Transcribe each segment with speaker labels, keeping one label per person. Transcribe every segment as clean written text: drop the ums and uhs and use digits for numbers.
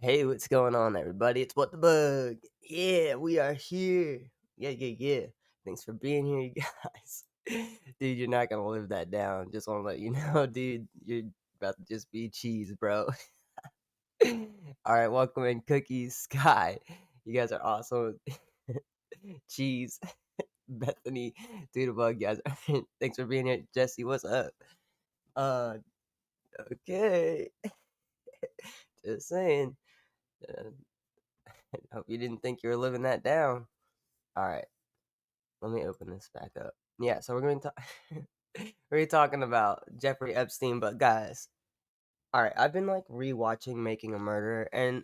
Speaker 1: Hey, what's going on, everybody? It's WhatDaBuG. Yeah, we are here. Yeah. Thanks for being here, you guys. Dude, you're not gonna live that down. Just want to let you know, dude. You're about to just be cheese, bro. All right, welcome in, Cookies, Sky. You guys are awesome. Cheese, Bethany, WhatDaBuG, guys. Thanks for being here, Jesse. What's up? Uh, okay. Just saying. Uh, Hope you didn't think you were living that down. All right, let me open this back up. Yeah, so we're going to we're talking about Jeffrey Epstein, but guys, all right, I've been like rewatching Making a Murderer, and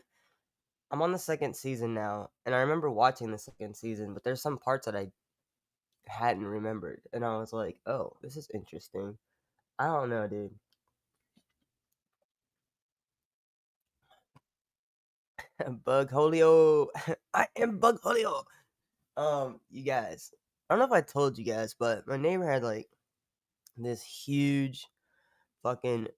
Speaker 1: I'm on the second season now, and I remember watching the second season, but there's some parts that I hadn't remembered, and I was like, oh, this is interesting. I don't know, dude. Bug Holio, I am Bug Holio. You guys, I don't know if I told you guys, but my neighbor had like this huge fucking,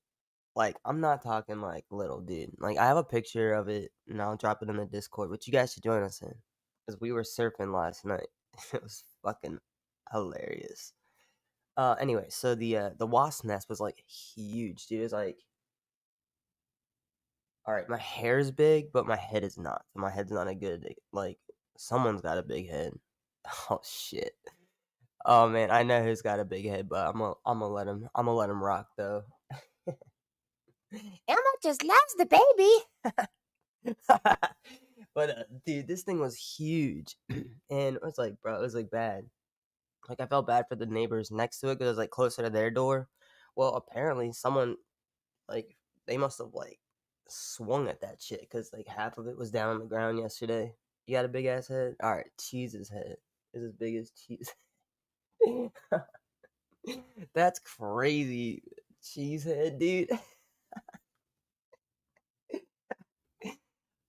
Speaker 1: like, I'm not talking like little, dude. Like, I have a picture of it and I'll drop it in the Discord, which you guys should join us in. Because we were surfing last night. It was fucking hilarious. Anyway, so the wasp nest was like huge, dude. It was like, all right, my hair's big, but my head is not. So my head's not a good, like, someone's got a big head. Oh shit. Oh man, I know who's got a big head, but I'm gonna let him rock though. Elmo just loves the baby. But dude, this thing was huge, and it was like, bro, it was like bad. Like I felt bad for the neighbors next to it because it was like closer to their door. Well, apparently someone like they must have like swung at that shit because like half of it was down on the ground yesterday. You got a big ass head. All right, Cheese's head is as big as cheese. That's crazy, cheese head, dude.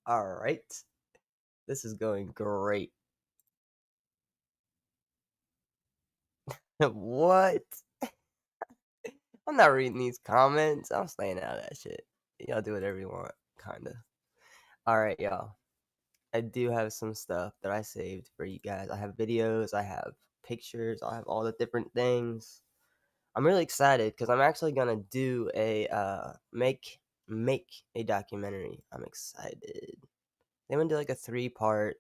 Speaker 1: All right, this is going great. What? I'm not reading these comments. I'm staying out of that shit. Y'all do whatever you want, kinda. Alright, y'all. I do have some stuff that I saved for you guys. I have videos, I have pictures, I have all the different things. I'm really excited because I'm actually gonna do a make a documentary. I'm excited. They want to do like a 3-part,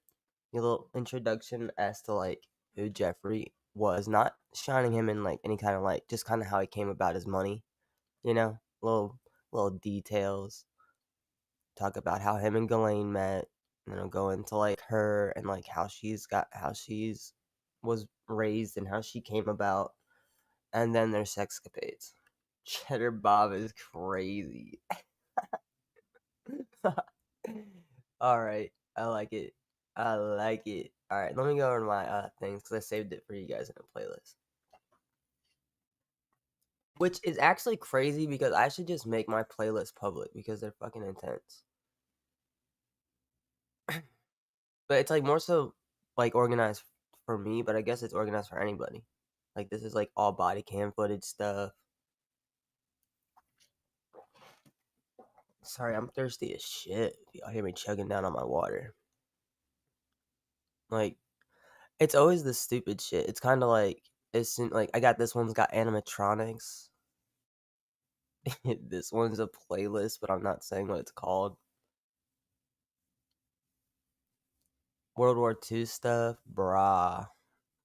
Speaker 1: a little introduction as to like who Jeffrey was, not shining him in like any kind of light, just kind of how he came about his money. You know, little details. Talk about how him and Ghislaine met, and then I'll go into like her and like how she's was raised and how she came about, and then their sexcapades. Cheddar Bob is crazy. All right, I like it. I like it. All right, let me go over my things because I saved it for you guys in a playlist. Which is actually crazy because I should just make my playlist public because they're fucking intense. But it's, like, more so, like, organized for me, but I guess it's organized for anybody. Like, this is, like, all body cam footage stuff. Sorry, I'm thirsty as shit. Y'all hear me chugging down on my water. Like, it's always the stupid shit. It's kinda like, like, I got this one's got animatronics. This one's a playlist, but I'm not saying what it's called. World War II stuff, brah.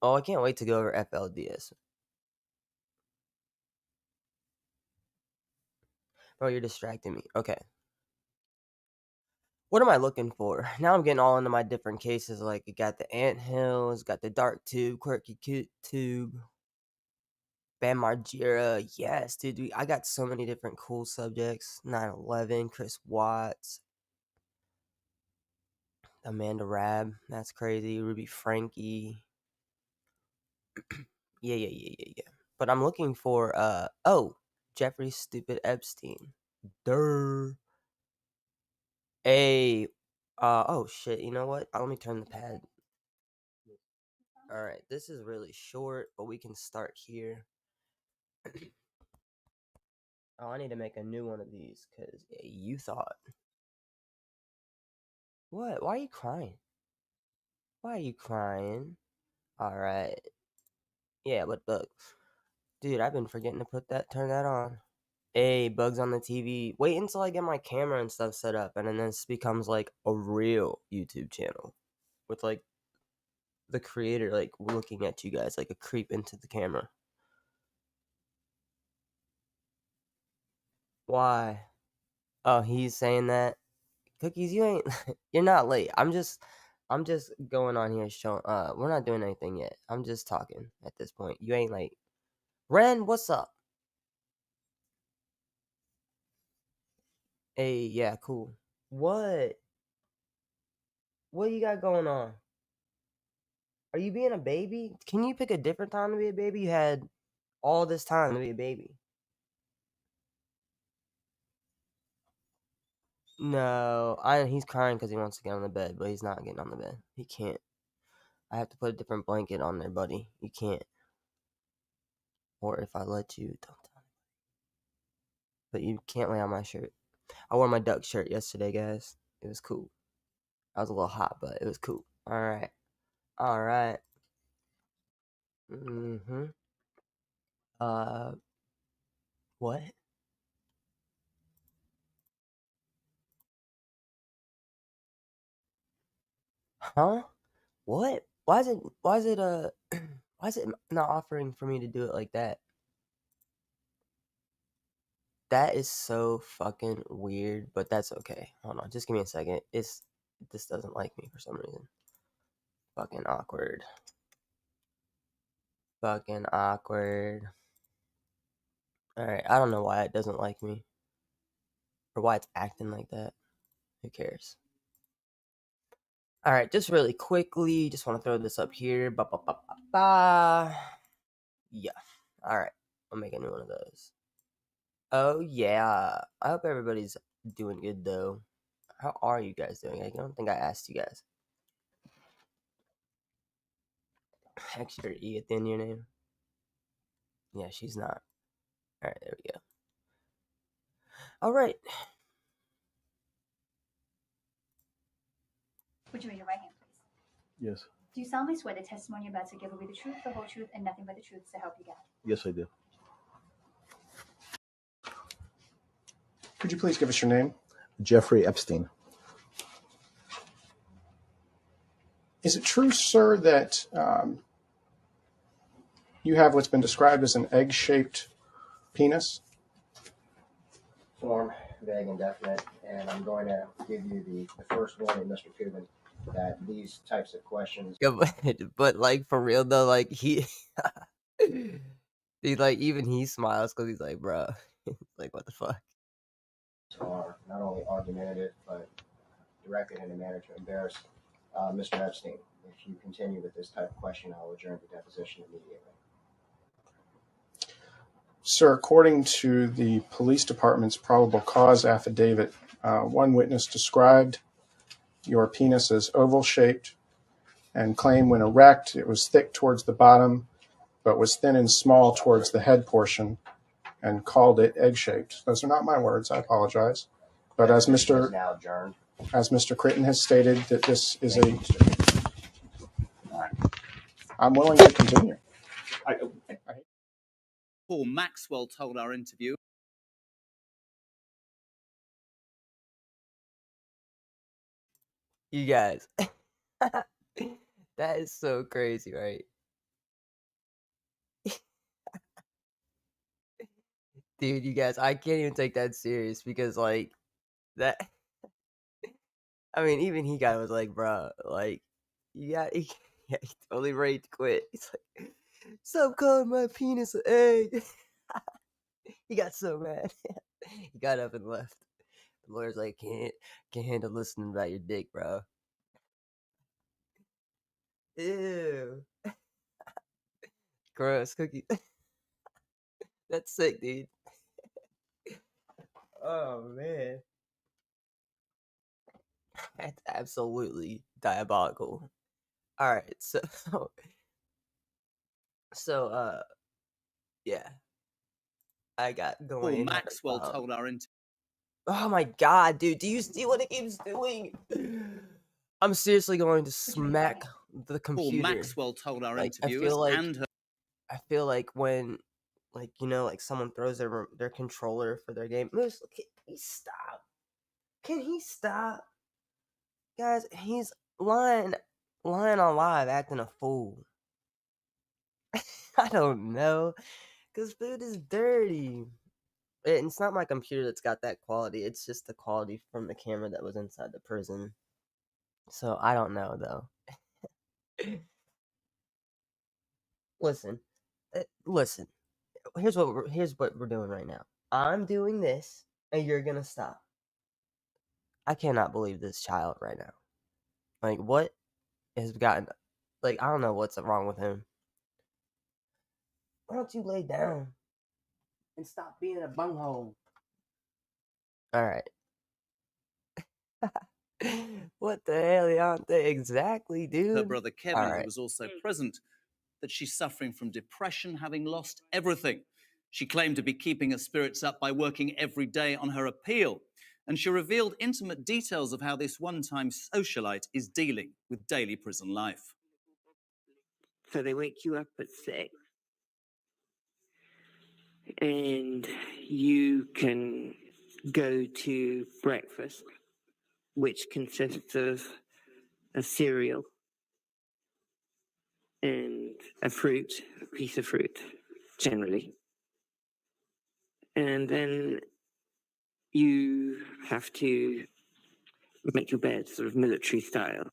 Speaker 1: Oh, I can't wait to go over FLDS. Bro, you're distracting me. Okay. What am I looking for? Now I'm getting all into my different cases. Like, it got the ant hills, got the dark tube, quirky cute tube, Bam Margera. Yes, dude. I got so many different cool subjects. 9/11, Chris Watts, Amanda Rab. That's crazy. Ruby Frankie. Yeah. But I'm looking for, Jeffrey Stupid Epstein. Durr. A, oh shit. You know what? Let me turn the pad. All right, this is really short, but we can start here. Oh, I need to make a new one of these because you thought. What? Why are you crying? Why are you crying? All right. Yeah, but look, dude, I've been forgetting to turn that on. Hey, bugs on the TV. Wait until I get my camera and stuff set up, and then this becomes like a real YouTube channel with like the creator like looking at you guys like a creep into the camera. Why? Oh, he's saying that. Cookies, you ain't you're not late. I'm just going on here showing we're not doing anything yet. I'm just talking at this point. You ain't late. Ren, what's up? Hey, yeah, cool. What? What you got going on? Are you being a baby? Can you pick a different time to be a baby? You had all this time to be a baby. No, he's crying because he wants to get on the bed, but he's not getting on the bed. He can't. I have to put a different blanket on there, buddy. You can't. Or if I let you, don't tell me. But you can't lay on my shirt. I wore my duck shirt yesterday, guys. It was cool. I was a little hot, but it was cool. All right. All right. Mm-hmm. Uh, what? Huh? What? Why is it why is it why is it not offering for me to do it like that? That is so fucking weird, but that's okay. Hold on, just give me a second. This doesn't like me for some reason. Fucking awkward. Fucking awkward. Alright, I don't know why it doesn't like me. Or why it's acting like that. Who cares? Alright, just really quickly, just want to throw this up here. Ba ba ba ba ba. Yeah. Alright, I'll make a new one of those. Oh yeah. I hope everybody's doing good though. How are you guys doing? I don't think I asked you guys. Extra E at the end of your name. Yeah, she's not. Alright, there we go. Alright.
Speaker 2: Would you raise your right hand, please?
Speaker 3: Yes.
Speaker 2: Do you solemnly swear the testimony you're about to give will be the truth, the whole truth, and nothing but the truth to help you God?
Speaker 3: Yes, I do.
Speaker 4: Could you please give us your name?
Speaker 3: Jeffrey Epstein.
Speaker 4: Is it true, sir, that you have what's been described as an egg-shaped penis?
Speaker 1: Form, vague, and definite, and I'm going to give you the first warning, Mr. Cuban, that these types of questions. Yeah, but like for real though, like he like even he smiles because he's like, bro, like what the fuck? Are not only argumentative but directed in a manner to embarrass Mr. Epstein. If you continue with this type of question, I will adjourn the deposition immediately.
Speaker 4: Sir, according to the police department's probable cause affidavit, one witness described your penis as oval-shaped and claimed when erect it was thick towards the bottom but was thin and small towards the head portion and called it egg-shaped. Those are not my words. I apologize. But as Mr. Critton has stated, that this is a... I'm willing to continue.
Speaker 5: Paul Maxwell told our interview.
Speaker 1: You guys, that is so crazy, right? Dude, you guys, I can't even take that serious because like that. I mean, even he guy was like, bro, like, yeah, he totally ready to quit. He's like, stop calling my penis an egg. He got so mad. He got up and left. The lawyer's like, can't handle listening about your dick, bro. Ew. Gross cookie. That's sick, dude. Oh man. That's absolutely diabolical. Alright, so yeah. I got going.
Speaker 5: Paul Maxwell told our interview.
Speaker 1: Oh my god, dude, do you see what it keeps doing? I'm seriously going to
Speaker 2: Which makes
Speaker 1: smack
Speaker 2: sense.
Speaker 1: the
Speaker 5: Paul
Speaker 1: computer.
Speaker 5: Maxwell told our
Speaker 1: Like, I
Speaker 5: interviewers and her
Speaker 1: I feel like when, like, you know, like someone throws their controller for their game. Moose, can he stop? Can he stop? Guys, he's lying on live, acting a fool. I don't know, cause food is dirty. It's not my computer that's got that quality. It's just the quality from the camera that was inside the prison. So I don't know though. Listen, listen. Here's what we're doing right now. I'm doing this, and you're gonna stop. I cannot believe this child right now. Like, what has gotten? Like, I don't know what's wrong with him. Why don't you lay down and stop being a bunghole? All right. What the hell, Leonte? Exactly, dude.
Speaker 5: her brother Kevin,
Speaker 1: All
Speaker 5: who
Speaker 1: right.
Speaker 5: was also present, that she's suffering from depression, having lost everything. She claimed to be keeping her spirits up by working every day on her appeal. And she revealed intimate details of how this one-time socialite is dealing with daily prison life.
Speaker 3: So they wake you up at 6, and you can go to breakfast, which consists of a cereal and a piece of fruit, generally. And then you have to make your bed sort of military style.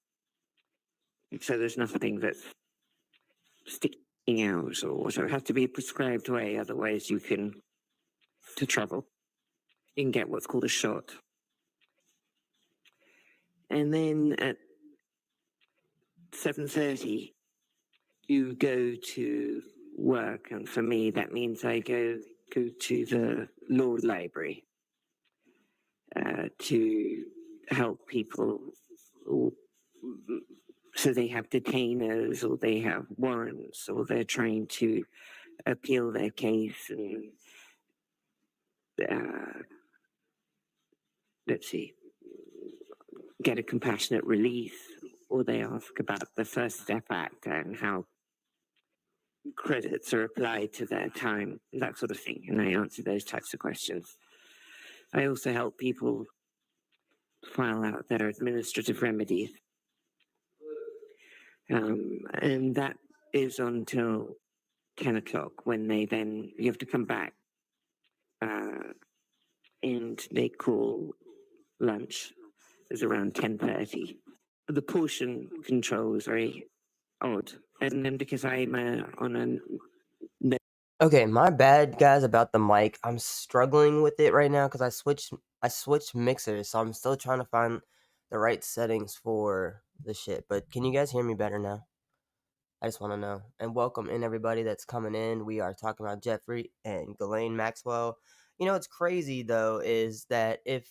Speaker 3: So there's nothing that's sticking out or so. It has to be a prescribed way, otherwise you can trouble. You can get what's called a shot. And then at 7:30, you go to work, and for me that means I go to the law library to help people, so they have detainers or they have warrants or they're trying to appeal their case, and let's see, get a compassionate release, or they ask about the First Step Act and how credits are applied to their time, that sort of thing, and I answer those types of questions. I also help people file out their administrative remedies, and that is until 10 o'clock, when you have to come back, and they call lunch is around 10:30. The portion control is very odd, and then because I'm on a
Speaker 1: Okay, my bad, guys, about the mic. I'm struggling with it right now because I switched mixers, so I'm still trying to find the right settings for the shit. But can you guys hear me better now? I just want to know. And welcome in everybody that's coming in. We are talking about Jeffrey and Ghislaine Maxwell. You know what's crazy though is that if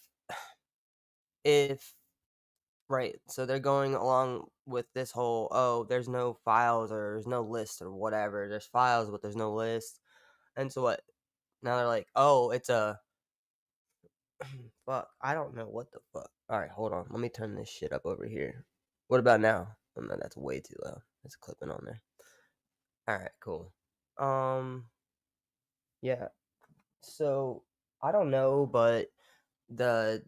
Speaker 1: right, so they're going along with this whole, oh, there's no files or there's no list or whatever. There's files, but there's no list. And so what? Now they're like, oh, it's a fuck. I don't know what the fuck. All right, hold on. Let me turn this shit up over here. What about now? Oh, no, that's way too low. There's a clipping on there. All right, cool. Yeah. So I don't know, but the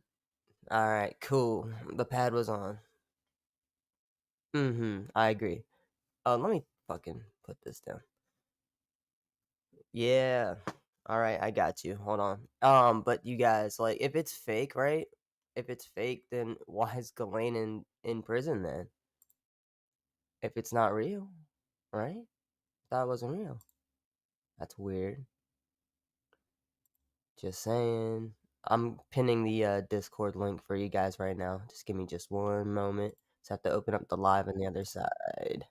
Speaker 1: all right, cool. The pad was on. I agree. Let me fucking put this down. Yeah. All right, I got you. Hold on. But you guys, like, if it's fake, right? If it's fake, then why is Ghislaine in prison then? If it's not real, right? Thought it wasn't real. That's weird. Just saying. I'm pinning the Discord link for you guys right now. Just give me just one moment. Just have to open up the live on the other side.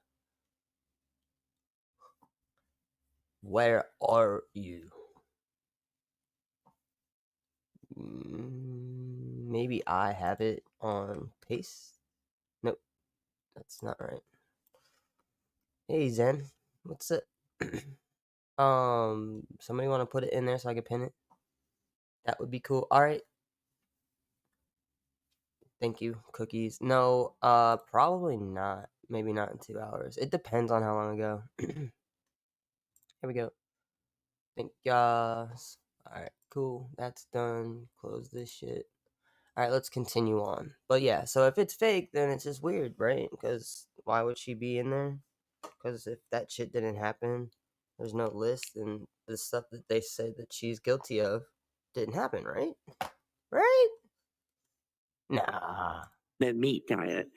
Speaker 1: Where are you? Maybe I have it on paste. Nope, that's not right. Hey Zen, what's up? Somebody want to put it in there so I can pin it? That would be cool. All right. Thank you, cookies. No, probably not. Maybe not in 2 hours. It depends on how long ago. Here we go. Thank yas. Alright, cool. That's done. Close this shit. Alright, let's continue on. But yeah, so if it's fake, then it's just weird, right? Because why would she be in there? Because if that shit didn't happen, there's no list, and the stuff that they said that she's guilty of didn't happen, right? Right? Nah.
Speaker 3: The meat diet,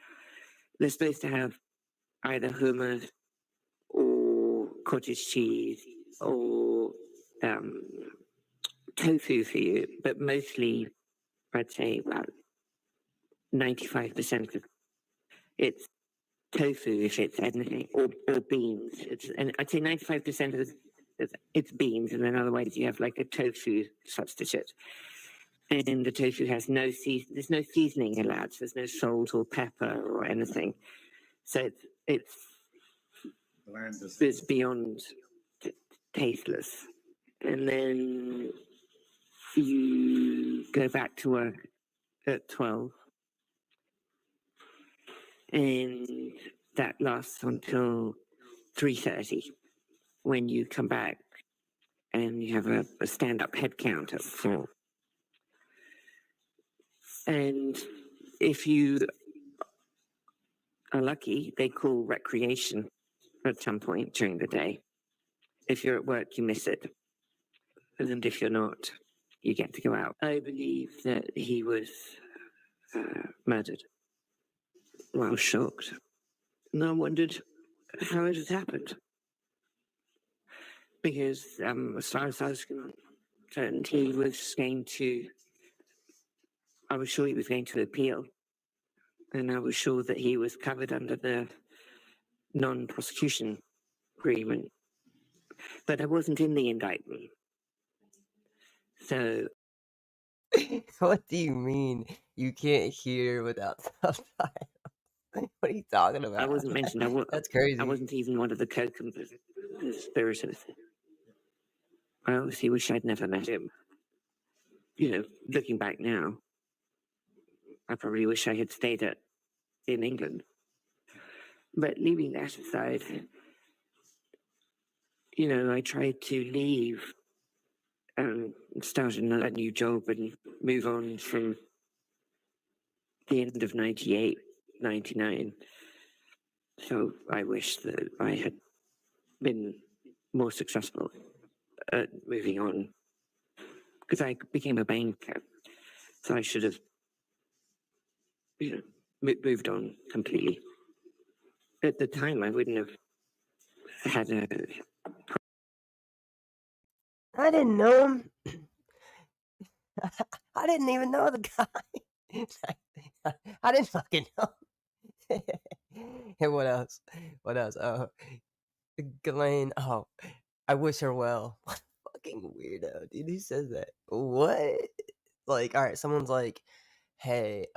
Speaker 3: they're supposed to have either hummus or cottage cheese or tofu for you, but mostly, I'd say about 95% of it's tofu if it's anything, or beans. And I'd say 95% of it's beans, and then otherwise you have like a tofu substitute. And the tofu has there's no seasoning allowed, so there's no salt or pepper or anything. So it's beyond tasteless. And then you go back to work at 12, and that lasts until 3:30 when you come back, and you have a stand-up head count at 4. And if you are lucky, they call recreation at some point during the day. If you're at work, you miss it. And if you're not, you get to go out. I believe that he was murdered. Well, I was shocked. And I wondered how it had happened. Because as far as I was concerned, he was going to, I was sure he was going to appeal. And I was sure that he was covered under the non-prosecution agreement. But I wasn't in the indictment. So
Speaker 1: What do you mean you can't hear without subtitles? What are you talking about?
Speaker 3: I wasn't mentioned.
Speaker 1: That's crazy.
Speaker 3: I wasn't even one of the co-conspirators. I obviously wish I'd never met him. You know, looking back now, I probably wish I had stayed in England. But leaving that aside, you know, I tried to leave and start a new job and move on from the end of 98, 99. So I wish that I had been more successful at moving on. Because I became a banker, so I should have, you know, moved on completely. At the time, I wouldn't have had a.
Speaker 1: I didn't know him. I didn't even know the guy. I didn't fucking know. And what else? What else? Ghislaine. Oh, I wish her well. What a fucking weirdo, dude. Who says that? What? Like, all right, someone's like, hey,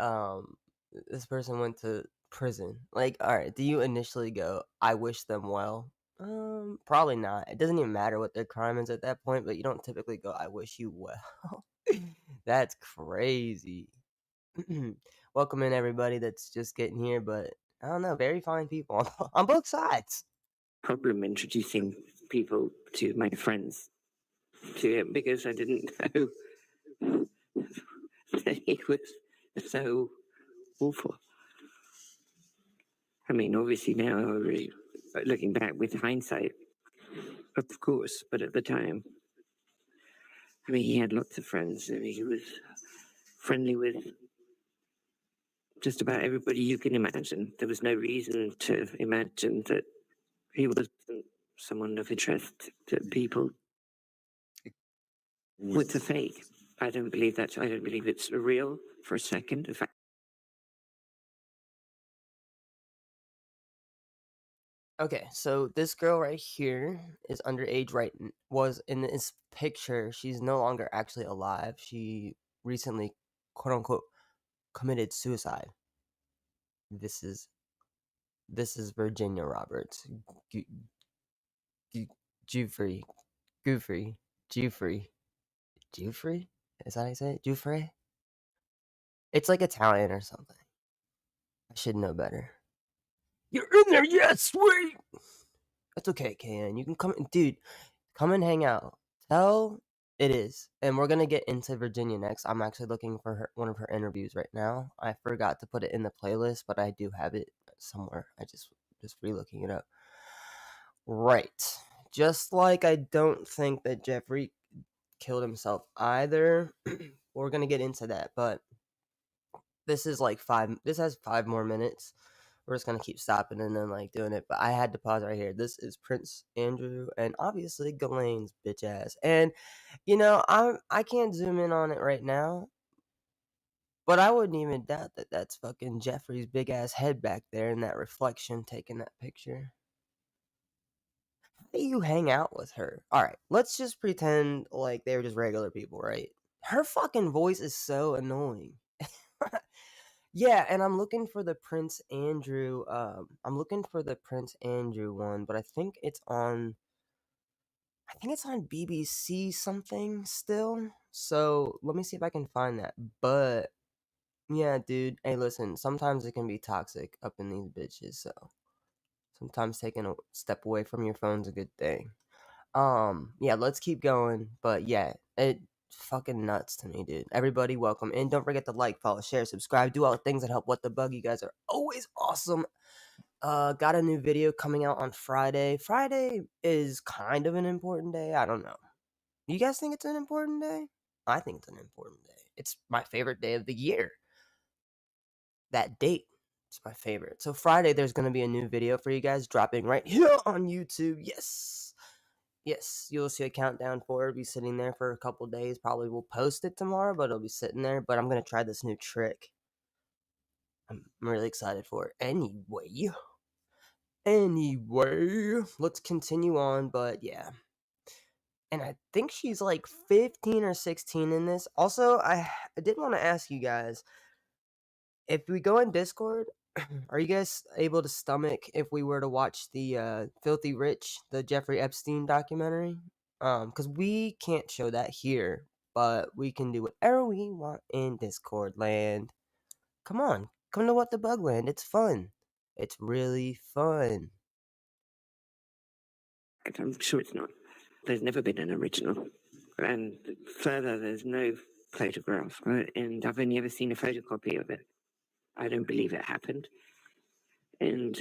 Speaker 1: this person went to prison. Like, all right, do you initially go, I wish them well? Probably not. It doesn't even matter what their crime is at that point, but you don't typically go, I wish you well. That's crazy. Welcome in everybody that's just getting here, but I don't know, very fine people on both sides.
Speaker 3: Problem introducing people to my friends to him because I didn't know that he was so awful. I mean, obviously now, really, looking back with hindsight, of course, but at the time, I mean, he had lots of friends. I mean, he was friendly with just about everybody you can imagine. There was no reason to imagine that he wasn't someone of interest to people. It's a fake. I don't believe that. I don't believe it's real for a second. In fact,
Speaker 1: Okay, so this girl right here is underage, right? Was in this picture. She's no longer actually alive. She recently, quote unquote, committed suicide. This is Virginia Roberts. Jeffrey. Jeffrey. Is that how you say it? Jeffrey? It's like Italian or something. I should know better. You're in there, yes, sweet. That's okay, KN. You can come, dude. Come and hang out. Tell it is, and we're gonna get into Virginia next. I'm actually looking for one of her interviews right now. I forgot to put it in the playlist, but I do have it somewhere. I just re-looking it up. Right. Just like I don't think that Jeffrey killed himself either. We're gonna get into that, but this is like this has 5 more minutes. We're just gonna keep stopping and then like doing it, but I had to pause right here. This is Prince Andrew and obviously Ghislaine's bitch ass. And I can't zoom in on it right now, but I wouldn't even doubt that that's fucking Jeffrey's big ass head back there in that reflection taking that picture. How do you hang out with her? Alright, let's just pretend like they were just regular people, right? Her fucking voice is so annoying. Yeah, and I'm looking for the Prince Andrew. I'm looking for the Prince Andrew one, but I think it's on. I think it's on BBC something still. So let me see if I can find that. But yeah, dude. Hey, listen. Sometimes it can be toxic up in these bitches. So sometimes taking a step away from your phone's a good thing. Yeah, let's keep going. But yeah, it fucking nuts to me, dude. Everybody, welcome in. Don't forget to like, follow, share, subscribe, do all the things that help WhatDaBuG. You guys are always awesome. Got a new video coming out on Friday. Friday is kind of an important day. I don't know. You guys think it's an important day? I think it's an important day. It's my favorite day of the year. That date is my favorite. So Friday, there's going to be a new video for you guys dropping right here on YouTube. Yes. Yes, you'll see a countdown for it. It'll be sitting there for a couple days. Probably we'll post it tomorrow, but it'll be sitting there. But I'm going to try this new trick. I'm really excited for it. Anyway, let's continue on. But yeah. And I think she's like 15 or 16 in this. Also, I did want to ask you guys, if we go in Discord, are you guys able to stomach if we were to watch the Filthy Rich, the Jeffrey Epstein documentary? Because we can't show that here, but we can do whatever we want in Discord land. Come on, come to WhatDaBuG land. It's fun. It's really fun.
Speaker 3: I'm sure it's not. There's never been an original. And further, there's no photograph. And I've only ever seen a photocopy of it. I don't believe it happened. And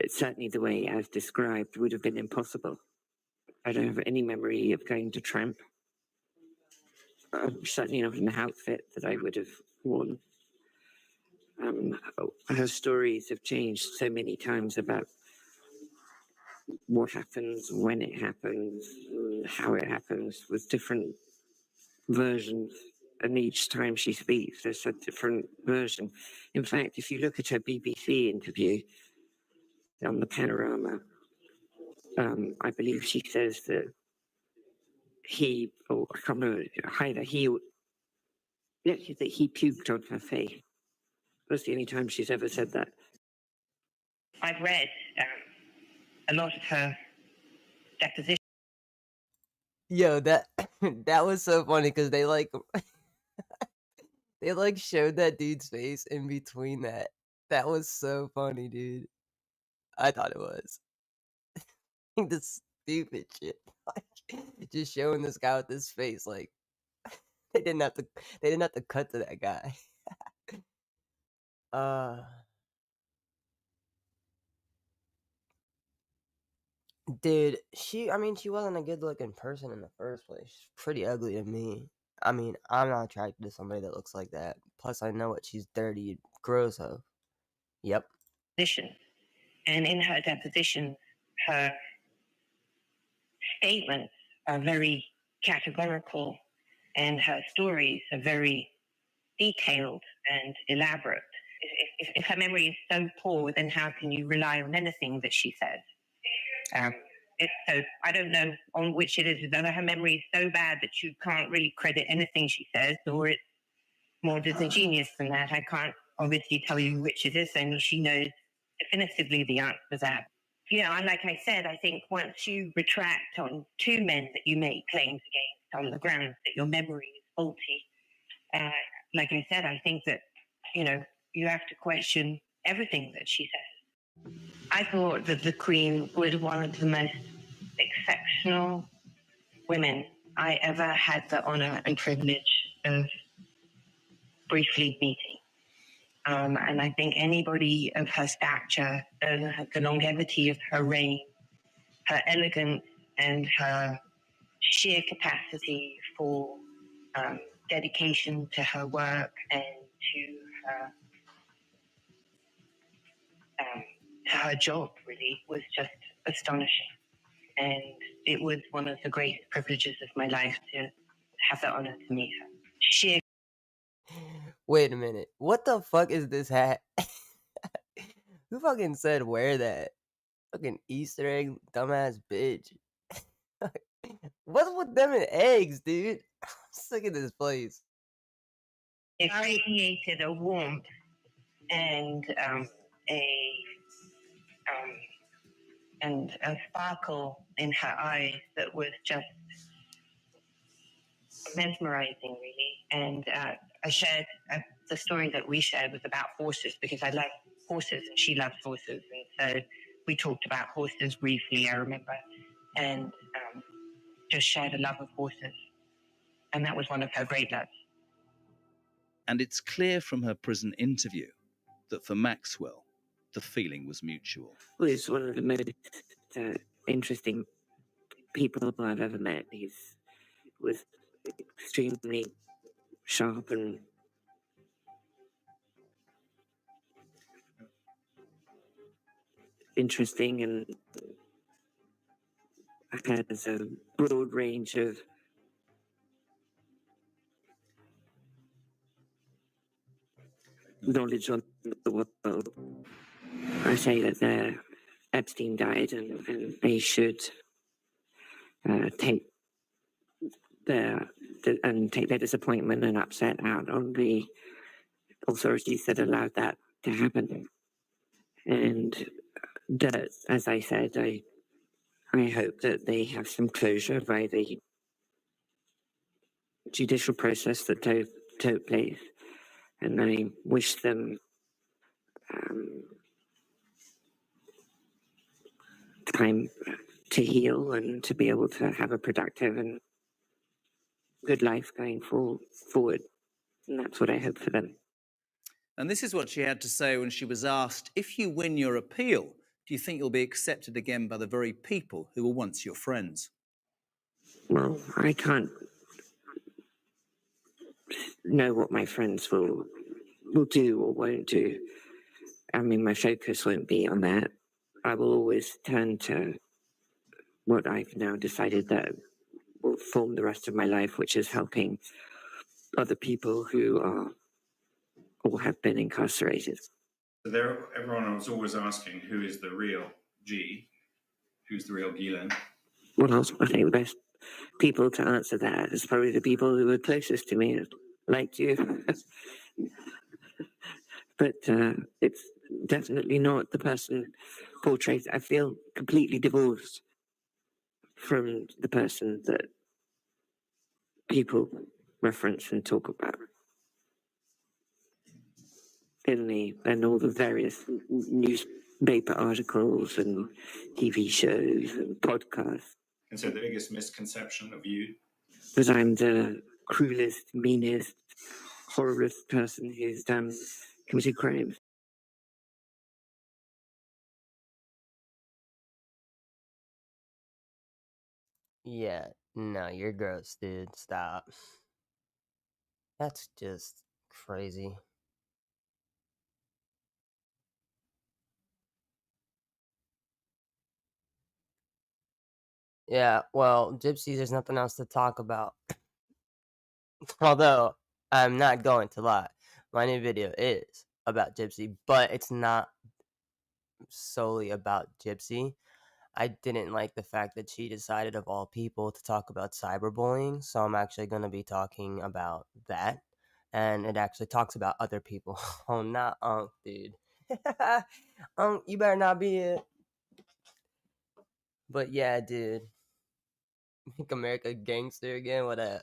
Speaker 3: certainly the way as described would have been impossible. I don't have any memory of going to tramp. Certainly not an outfit that I would have worn. Her stories have changed so many times about what happens, when it happens, how it happens, with different versions. And each time she speaks, there's a different version. In fact, if you look at her BBC interview on the Panorama, I believe she says that he, or I can't remember, either he, actually that he puked on her face. That's the only time she's ever said that.
Speaker 6: I've read a lot of her depositions.
Speaker 1: Yo, that that was so funny because they like they like showed that dude's face in between that. That was so funny, dude. I thought it was. The stupid shit. Like, just showing this guy with his face like they didn't have to cut to that guy. Dude, she wasn't a good looking person in the first place. She's pretty ugly to me. I mean, I'm not attracted to somebody that looks like that. Plus, I know what she's dirty and gross of. Yep.
Speaker 6: And in her deposition, her statements are very categorical and her stories are very detailed and elaborate. If her memory is so poor, then how can you rely on anything that she says? So I don't know on which it is, whether her memory is so bad that you can't really credit anything she says, or it's more disingenuous than that. I can't obviously tell you which it is, only she knows definitively the answer to that. You know, and like I said, I think once you retract on 2 men that you make claims against on the grounds that your memory is faulty, like I said, I think that, you have to question everything that she says. I thought that the Queen was one of the most exceptional women I ever had the honor and privilege of briefly meeting. And I think anybody of her stature, the longevity of her reign, her elegance, and her sheer capacity for dedication to her work and to her job, really, was just astonishing. And it was one of the greatest privileges of my life to have the honor to meet her. Sheer.
Speaker 1: Wait a minute. What the fuck is this hat? Who fucking said wear that? Fucking Easter egg, dumbass bitch. What's with them and eggs, dude? I'm sick of this place.
Speaker 6: It radiated a warmth and a sparkle in her eyes that was just mesmerizing, really. And I shared the story that we shared was about horses, because I love horses and she loves horses, and so we talked about horses briefly, I remember, and just shared a love of horses, and that was one of her great loves.
Speaker 5: And it's clear from her prison interview that for Maxwell, the feeling was mutual.
Speaker 3: Well, he's one of the most interesting people I've ever met. He was extremely sharp and interesting, and has a broad range of knowledge on the world. I say that Epstein died, and they should take their disappointment and upset out on the authorities that allowed that to happen. And that, as I said, I hope that they have some closure by the judicial process that took place, and I wish them time to heal and to be able to have a productive and good life going forward. And that's what I hope for them.
Speaker 5: And this is what she had to say when she was asked, if you win your appeal, do you think you'll be accepted again by the very people who were once your friends?
Speaker 3: Well, I can't know what my friends will do or won't do. I mean, my focus won't be on that. I will always turn to what I've now decided that will form the rest of my life, which is helping other people who are or have been incarcerated.
Speaker 4: So everyone was always asking, who is the real G? Who's the real Ghislaine?
Speaker 3: Well, I think the best people to answer that is probably the people who are closest to me, like you. But it's definitely not the person portrayed. I feel completely divorced from the person that people reference and talk about in all the various newspaper articles and TV shows and podcasts.
Speaker 4: And so the biggest misconception of you?
Speaker 3: That I'm the cruelest, meanest, horriblest person who's committed crimes.
Speaker 1: Yeah, no, you're gross, dude. Stop. That's just crazy. Yeah, well, Gypsy, there's nothing else to talk about. Although, I'm not going to lie. My new video is about Gypsy, but it's not solely about Gypsy. I didn't like the fact that she decided, of all people, to talk about cyberbullying, so I'm actually going to be talking about that. And it actually talks about other people. Oh, not Unc, dude. You better not be it. But yeah, dude. Make America gangster again? What up?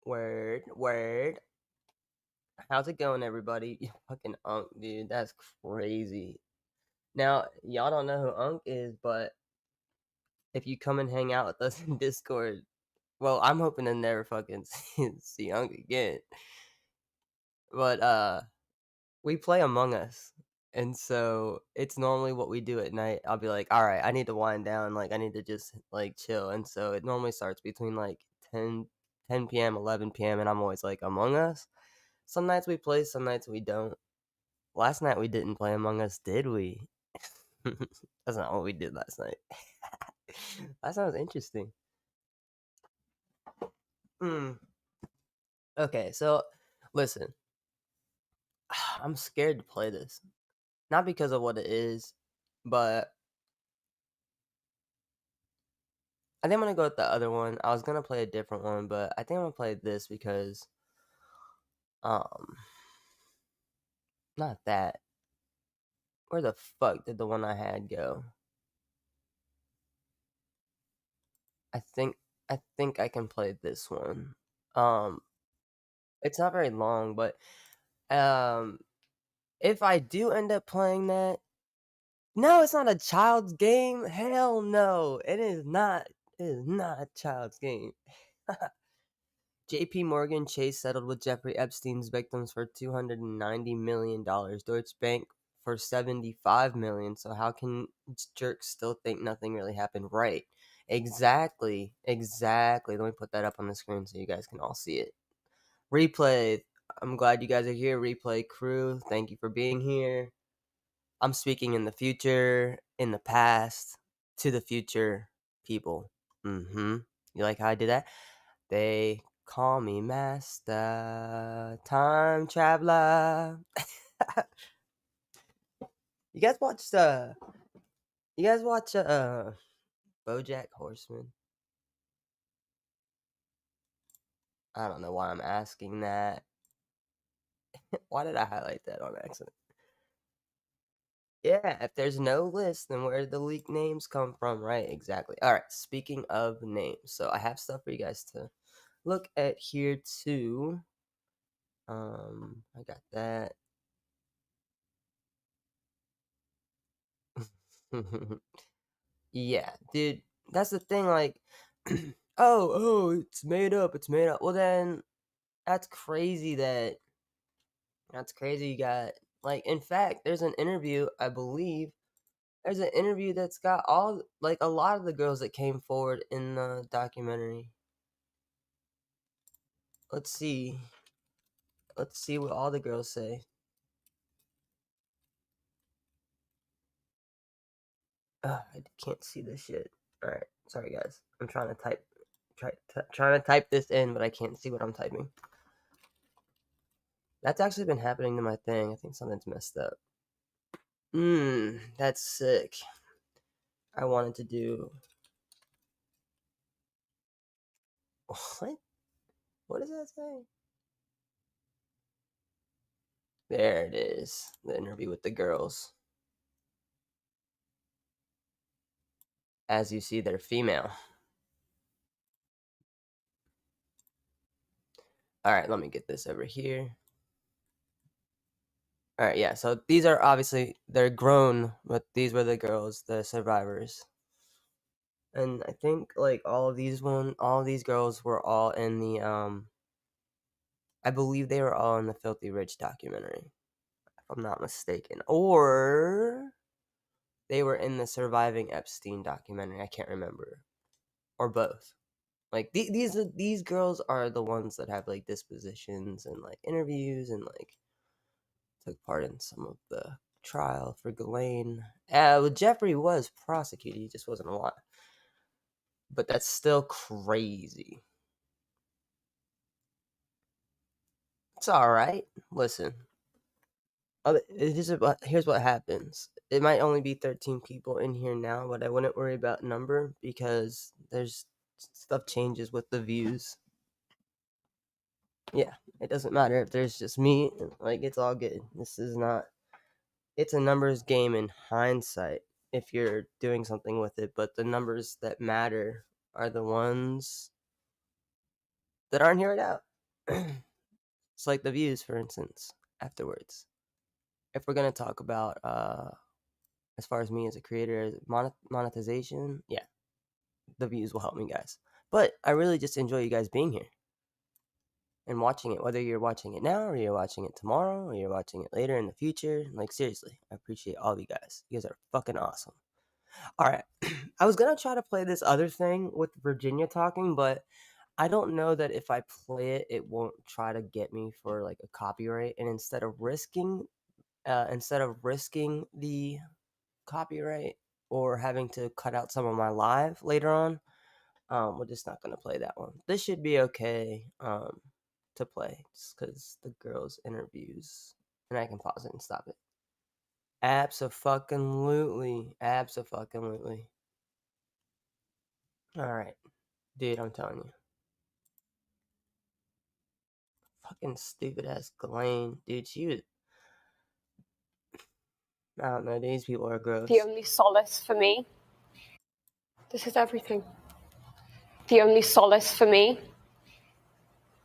Speaker 1: Word. How's it going, everybody? You fucking Unk, dude. That's crazy. Now, y'all don't know who Unk is, but if you come and hang out with us in Discord, well, I'm hoping to never fucking see Unk again. But we play Among Us. And so it's normally what we do at night. I'll be like, all right, I need to wind down. Like, I need to just, like, chill. And so it normally starts between, like, 10 p.m., 11 p.m. And I'm always like, Among Us? Some nights we play, some nights we don't. Last night we didn't play Among Us, did we? That's not what we did last night. Last night was interesting. Okay, so listen. I'm scared to play this. Not because of what it is, but I think I'm gonna go with the other one. I was gonna play a different one, but I think I'm gonna play this because not that. Where the fuck did the one I had go? I think I can play this one. It's not very long, but if I do end up playing that, no, it's not a child's game. Hell no, it is not. It is not a child's game. J.P. Morgan Chase settled with Jeffrey Epstein's victims for $290 million. Deutsche Bank for $75 million. So how can jerks still think nothing really happened? Right. Exactly. Let me put that up on the screen so you guys can all see it. Replay. I'm glad you guys are here. Replay crew. Thank you for being here. I'm speaking in the future, in the past, to the future people. You like how I did that? They call me Master Time Traveler. You guys watch BoJack Horseman? I don't know why I'm asking that. Why did I highlight that on accident? Yeah, if there's no list, then where did the leaked names come from? Right, exactly. All right, speaking of names, so I have stuff for you guys to look at here too. I got that. Yeah, dude, that's the thing, like, oh, it's made up. Well, then, that's crazy you got, like, in fact, there's an interview, I believe, that's got a lot of the girls that came forward in the documentary. Let's see what all the girls say. I can't see this shit. Alright, sorry guys. I'm trying to type this in, but I can't see what I'm typing. That's actually been happening to my thing. I think something's messed up. That's sick. I wanted to do... What? What does that say? There it is. The interview with the girls. As you see, they're female. Alright, let me get this over here. Alright, yeah, so these are obviously, they're grown, but these were the girls, the survivors. And I think, like, all of these girls were all in the, I believe they were all in the Filthy Rich documentary, if I'm not mistaken. Or they were in the Surviving Epstein documentary, I can't remember. Or both. Like, these girls are the ones that have, like, dispositions and, like, interviews and, like, took part in some of the trial for Ghislaine. Well, Jeffrey was prosecuted, he just wasn't alive. But that's still crazy. It's alright. Listen. Here's what happens. It might only be 13 people in here now, but I wouldn't worry about number because there's stuff changes with the views. Yeah, it doesn't matter if there's just me. Like, it's all good. It's a numbers game in hindsight if you're doing something with it, but the numbers that matter are the ones that aren't here right now. it's like the views, for instance, afterwards. If we're gonna talk about as far as me as a creator, monetization, yeah, the views will help me, guys. But I really just enjoy you guys being here and watching it, whether you're watching it now or you're watching it tomorrow or you're watching it later in the future. Like, seriously, I appreciate all of you guys. You guys are fucking awesome. All right. I was going to try to play this other thing with Virginia talking, but I don't know that if I play it, it won't try to get me for like a copyright. And instead of risking the copyright or having to cut out some of my live later on, we're just not gonna play that one. This should be okay to play just because the girls' interviews, and I can pause it and stop it. Abso-fucking-lutely. Abso-fucking-lutely. Alright. Dude, I'm telling you. Fucking stupid ass Ghislaine. Dude, she was... I don't know, these people are gross.
Speaker 7: The only solace for me, this is everything. The only solace for me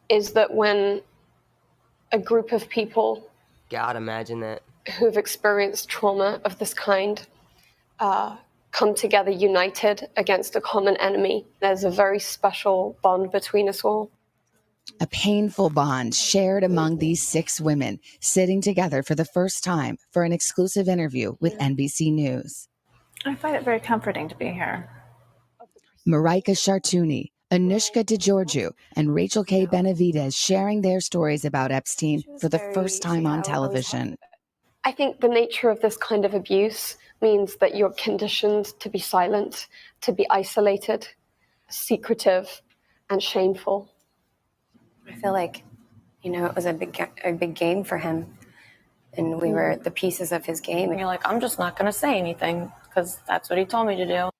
Speaker 7: is that when a group of people
Speaker 1: God, imagine that.
Speaker 7: who've experienced trauma of this kind come together united against a common enemy, there's a very special bond between us all.
Speaker 8: A painful bond shared among these 6 women sitting together for the first time for an exclusive interview with NBC News.
Speaker 9: I find it very comforting to be here.
Speaker 8: Marika Chartouni, Anushka DeGiorgio, and Rachel K. Benavidez sharing their stories about Epstein for the first time on television.
Speaker 7: I think the nature of this kind of abuse means that you're conditioned to be silent, to be isolated, secretive, and shameful.
Speaker 10: I feel like, it was a big game for him, and we were the pieces of his game. And you're like, I'm just not going to say anything because that's what he told me to do.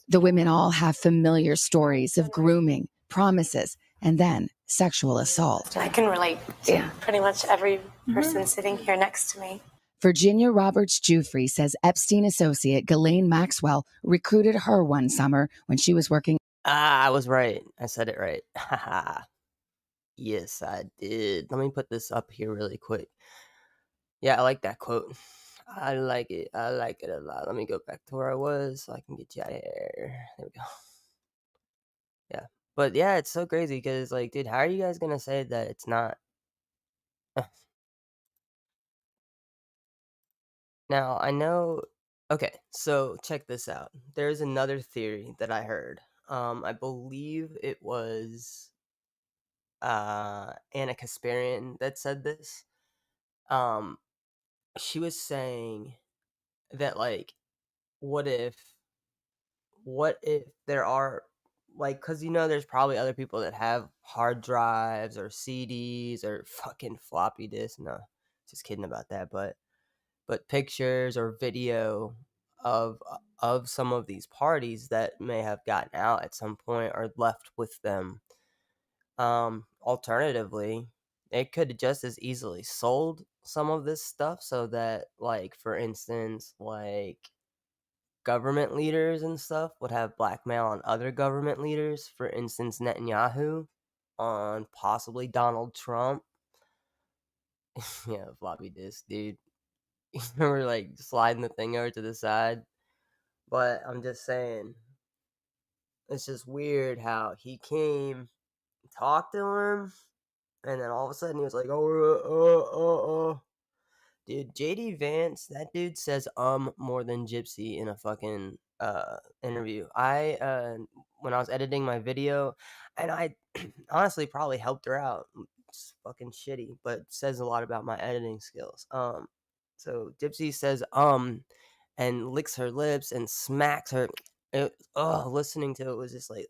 Speaker 8: The women all have familiar stories of grooming, promises, and then sexual assault.
Speaker 10: I can relate to pretty much every person sitting here next to me.
Speaker 8: Virginia Roberts Jufrey says Epstein associate Ghislaine Maxwell recruited her one summer when she was working.
Speaker 1: I was right. I said it right. Haha. Yes, I did. Let me put this up here really quick. Yeah, I like that quote. I like it. I like it a lot. Let me go back to where I was so I can get you out of here. There we go. Yeah. But yeah, it's so crazy because, like, dude, how are you guys going to say that it's not? Now, I know... Okay, so check this out. There's another theory that I heard. I believe it was Anna Kasparian that said this. She was saying that, like, what if there are, like, because there's probably other people that have hard drives or CDs or fucking floppy disks. No, just kidding about that. But pictures or video of some of these parties that may have gotten out at some point or left with them. Alternatively, they could have just as easily sold some of this stuff so that, like, for instance, like, government leaders and stuff would have blackmail on other government leaders. For instance, Netanyahu on possibly Donald Trump. Yeah, floppy disk, dude. You remember, like, sliding the thing over to the side? But I'm just saying, it's just weird how he came, talked to him, and then all of a sudden he was like, Dude, JD Vance, that dude says more than Gypsy in a fucking interview. When I was editing my video, and I honestly probably helped her out. It's fucking shitty, but says a lot about my editing skills. So Gypsy says and licks her lips and smacks her. Listening to it was just like,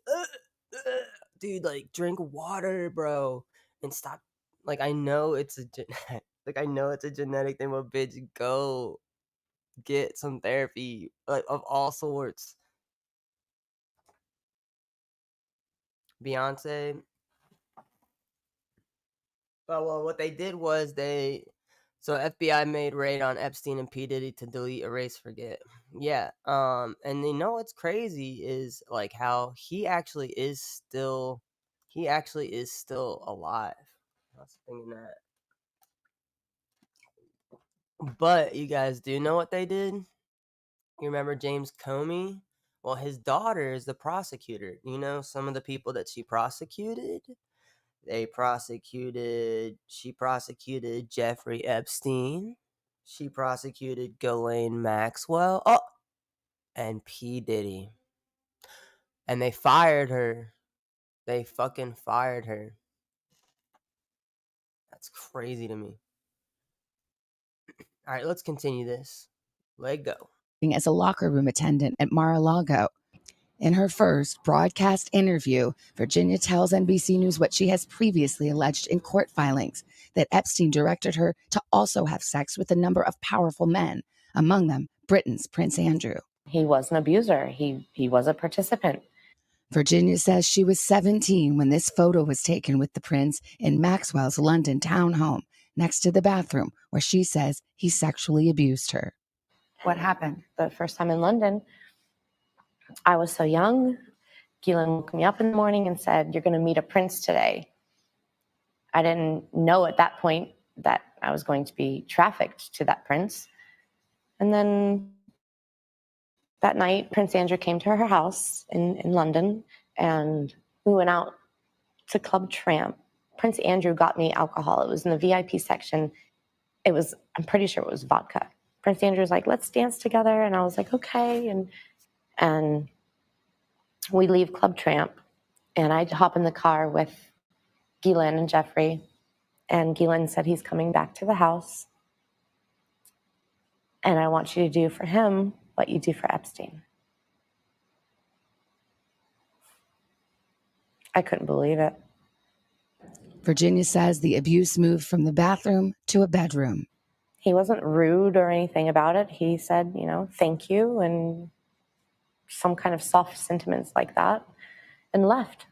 Speaker 1: dude, like, drink water, bro, and stop. Like, I know it's a genetic thing, but bitch, go get some therapy, like, of all sorts. Beyonce. Well, what they did was so FBI made raid on Epstein and P. Diddy to delete, erase, forget. Yeah. And what's crazy is, like, how he actually is still alive. I was thinking that. But you guys do know what they did? You remember James Comey? Well, his daughter is the prosecutor. You know, some of the people that she prosecuted? She prosecuted Jeffrey Epstein. She prosecuted Ghislaine Maxwell. Oh, and P. Diddy. And they fired her. They fucking fired her. That's crazy to me. All right, let's continue this. Let go.
Speaker 8: As a locker room attendant at Mar-a-Lago. In her first broadcast interview, Virginia tells NBC News what she has previously alleged in court filings, that Epstein directed her to also have sex with a number of powerful men, among them Britain's Prince Andrew.
Speaker 10: He was an abuser. He was a participant.
Speaker 8: Virginia says she was 17 when this photo was taken with the prince in Maxwell's London townhome, next to the bathroom, where she says he sexually abused her.
Speaker 10: What happened? The first time in London, I was so young. Ghislaine woke me up in the morning and said, "You're going to meet a prince today." I didn't know at that point that I was going to be trafficked to that prince. And then that night, Prince Andrew came to her house in London, and we went out to Club Tramp. Prince Andrew got me alcohol. It was in the VIP section. I'm pretty sure it was vodka. Prince Andrew was like, "Let's dance together." And I was like, okay. And we leave Club Tramp, and I hop in the car with Ghislaine and Jeffrey. And Ghislaine said, "He's coming back to the house, and I want you to do for him what you do for Epstein." I couldn't believe it.
Speaker 8: Virginia says the abuse moved from the bathroom to a bedroom.
Speaker 10: He wasn't rude or anything about it. He said, "Thank you," and some kind of soft sentiments like that, and left.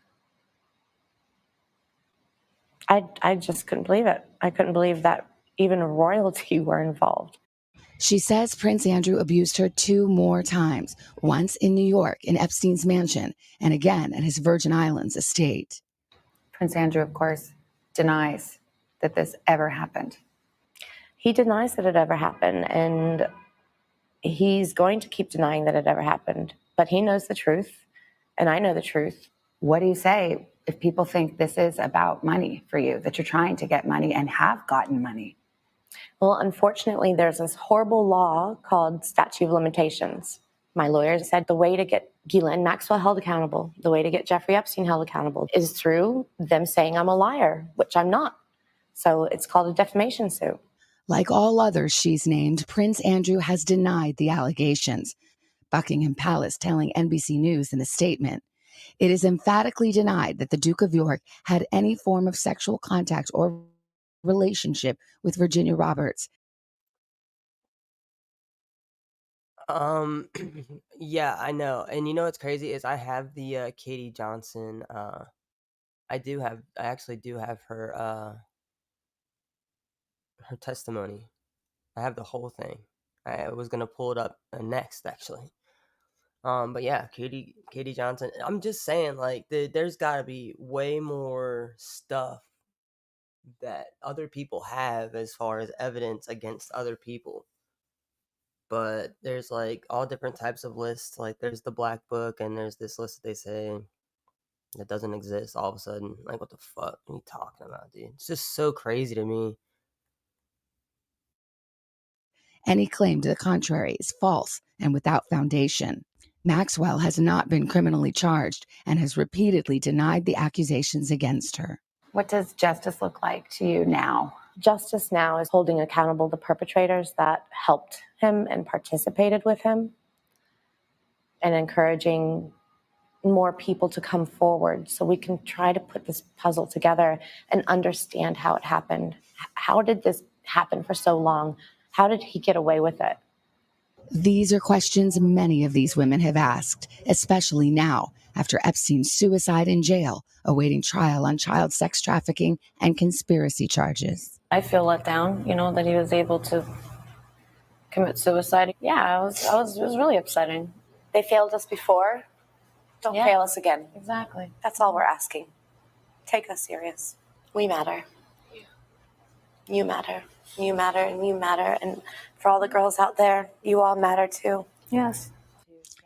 Speaker 10: I just couldn't believe it. I couldn't believe that even royalty were involved.
Speaker 8: She says Prince Andrew abused her 2 more times, once in New York in Epstein's mansion, and again at his Virgin Islands estate.
Speaker 11: Prince Andrew, of course, denies that this ever happened.
Speaker 10: He denies that it ever happened, and he's going to keep denying that it ever happened. But he knows the truth, and I know the truth.
Speaker 11: What do you say if people think this is about money for you, that you're trying to get money and have gotten money?
Speaker 10: Well, unfortunately, there's this horrible law called statute of limitations. My lawyer said the way to get Ghislaine Maxwell held accountable, the way to get Jeffrey Epstein held accountable, is through them saying I'm a liar, which I'm not. So it's called a defamation suit.
Speaker 8: Like all others she's named, Prince Andrew has denied the allegations. Buckingham Palace telling NBC News in a statement, "It is emphatically denied that the Duke of York had any form of sexual contact or relationship with Virginia Roberts."
Speaker 1: Yeah, I know. And you know what's crazy is I have the Katie Johnson. I actually do have her testimony. I have the whole thing. I was gonna pull it up next, actually. But yeah, Katie Johnson. I'm just saying, like, there's got to be way more stuff that other people have as far as evidence against other people. But there's like all different types of lists. Like there's the black book, and there's this list that they say that doesn't exist all of a sudden. Like, what the fuck are you talking about, dude? It's just so crazy to me.
Speaker 8: Any claim to the contrary is false and without foundation. Maxwell has not been criminally charged and has repeatedly denied the accusations against her.
Speaker 11: What does justice look like to you now?
Speaker 10: Justice now is holding accountable the perpetrators that helped him and participated with him, and encouraging more people to come forward so we can try to put this puzzle together and understand how it happened. How did this happen for so long? How did he get away with it?
Speaker 8: These are questions many of these women have asked, especially now, after Epstein's suicide in jail, awaiting trial on child sex trafficking and conspiracy charges.
Speaker 10: I feel let down, that he was able to commit suicide. Yeah, it was really upsetting. They failed us before. Don't fail us again.
Speaker 11: Exactly.
Speaker 10: That's all we're asking. Take us serious. We matter. You matter. You matter, and you matter. And for all the girls out there, you all matter too.
Speaker 9: Yes.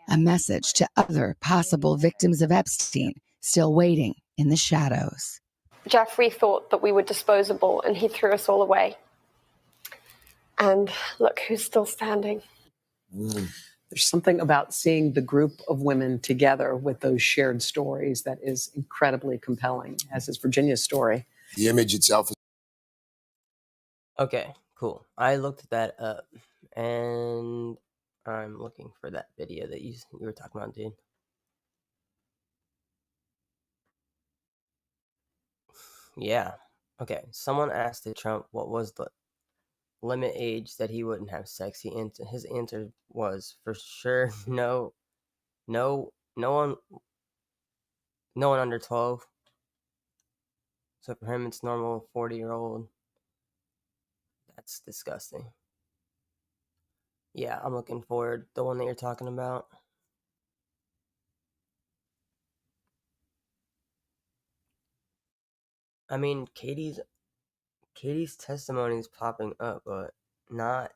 Speaker 8: A message to other possible victims of Epstein still waiting in the shadows.
Speaker 7: Jeffrey thought that we were disposable and he threw us all away. And look who's still standing.
Speaker 12: There's something about seeing the group of women together with those shared stories that is incredibly compelling, as is Virginia's story.
Speaker 13: The image itself is
Speaker 1: Okay, cool. I looked that up, and I'm looking for that video that you were talking about, dude. Yeah. Okay. Someone asked Trump what was the limit age that he wouldn't have sex. His answer was for sure no, no one under 12. So for him, it's normal 40-year-old. That's disgusting. Yeah, I'm looking forward. The one that you're talking about. I mean, Katie's testimony is popping up, but not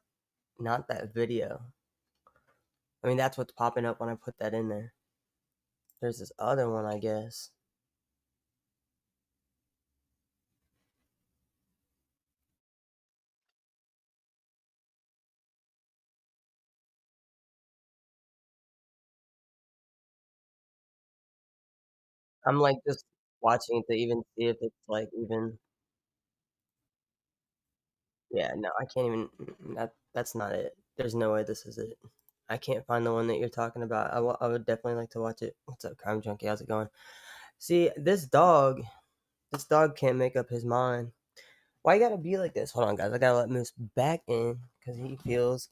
Speaker 1: that video. I mean, that's what's popping up when I put that in there. There's this other one, I guess. I'm like just watching it to even see if it's like even. Yeah, no, I can't even. That's not it. There's no way this is it. I can't find the one that you're talking about. I would definitely like to watch it. What's up, Crime Junkie? How's it going? See, this dog can't make up his mind. Why you gotta be like this? Hold on, guys. I gotta let Moose back in because he feels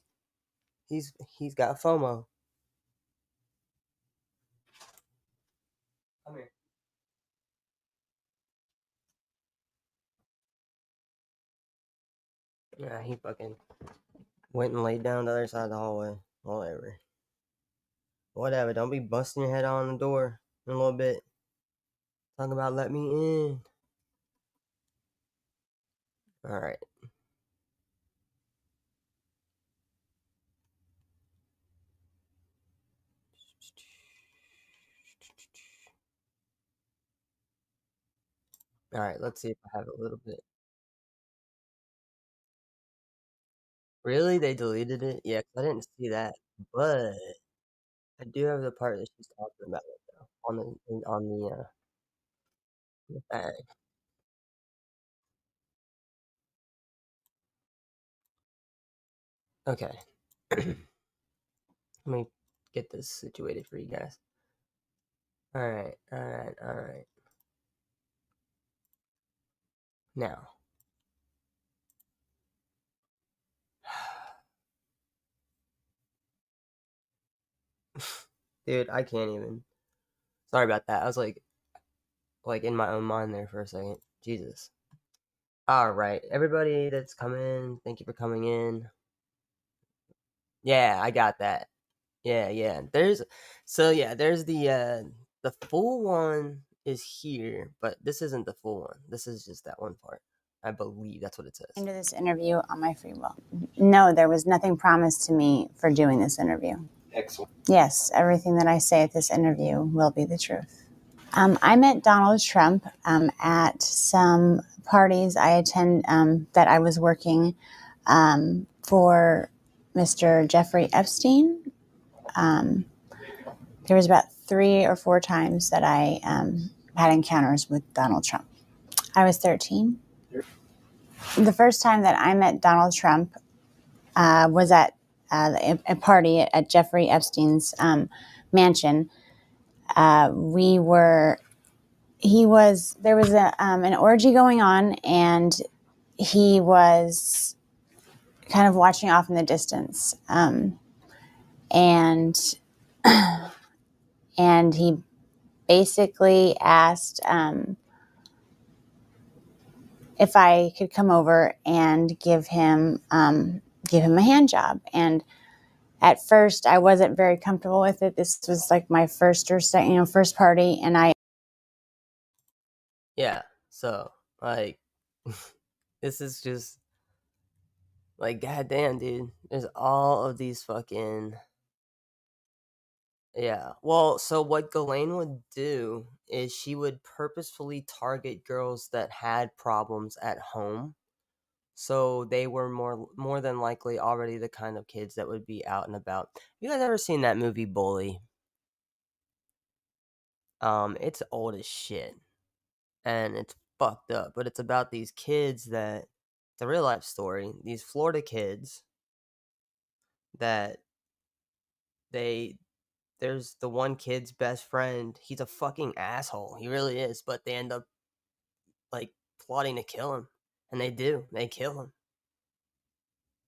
Speaker 1: he's got FOMO. Come here. Yeah, he fucking went and laid down the other side of the hallway. Whatever. Whatever. Don't be busting your head on the door in a little bit. Talking about let me in. All right. All right. Let's see if I have a little bit. Really? They deleted it? Yeah, 'cause I didn't see that. But I do have the part that she's talking about it though the bag. Okay. Let me get this situated for you guys. All right. Now, dude, I can't even. Sorry about that. I was like in my own mind there for a second. Jesus. All right, everybody that's coming, thank you for coming in. Yeah, I got that. Yeah. There's the full one is here, but this isn't the full one. This is just that one part. I believe that's what it says.
Speaker 14: Into this interview on my free will. No, there was nothing promised to me for doing this interview.
Speaker 12: Excellent.
Speaker 14: Yes, everything that I say at this interview will be the truth. I met Donald Trump at some parties I attend that I was working for Mr. Jeffrey Epstein. There was about 3 or 4 times that I had encounters with Donald Trump. I was 13. The first time that I met Donald Trump was at a party at Jeffrey Epstein's mansion. There was an orgy going on, and he was kind of watching off in the distance. And he basically asked if I could come over and give him a hand job. And at first, I wasn't very comfortable with it. This was like my first party, and
Speaker 1: Yeah. So like, This is just like, goddamn, dude. There's all of these fucking. Yeah. Well, so what Ghislaine would do is she would purposefully target girls that had problems at home. So they were more than likely already the kind of kids that would be out and about. You guys ever seen that movie Bully? It's old as shit. And it's fucked up, but it's about these kids that it's a real life story. These Florida kids that there's the one kid's best friend. He's a fucking asshole. He really is, but they end up like plotting to kill him, and they do. They kill him.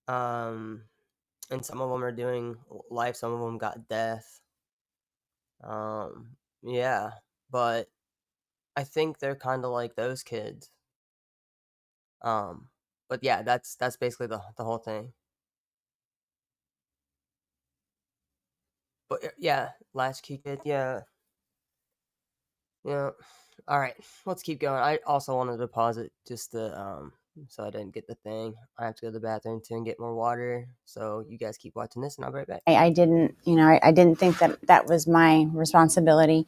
Speaker 1: And some of them are doing life. Some of them got death. Yeah, but I think they're kind of like those kids. But yeah, that's basically the whole thing. But yeah, latchkey kid. Yeah. Yeah. All right, let's keep going. I also wanted to pause it just to so I didn't get the thing. I have to go to the bathroom too and get more water. So you guys keep watching this, and I'll be right back.
Speaker 14: I didn't, I didn't think that was my responsibility,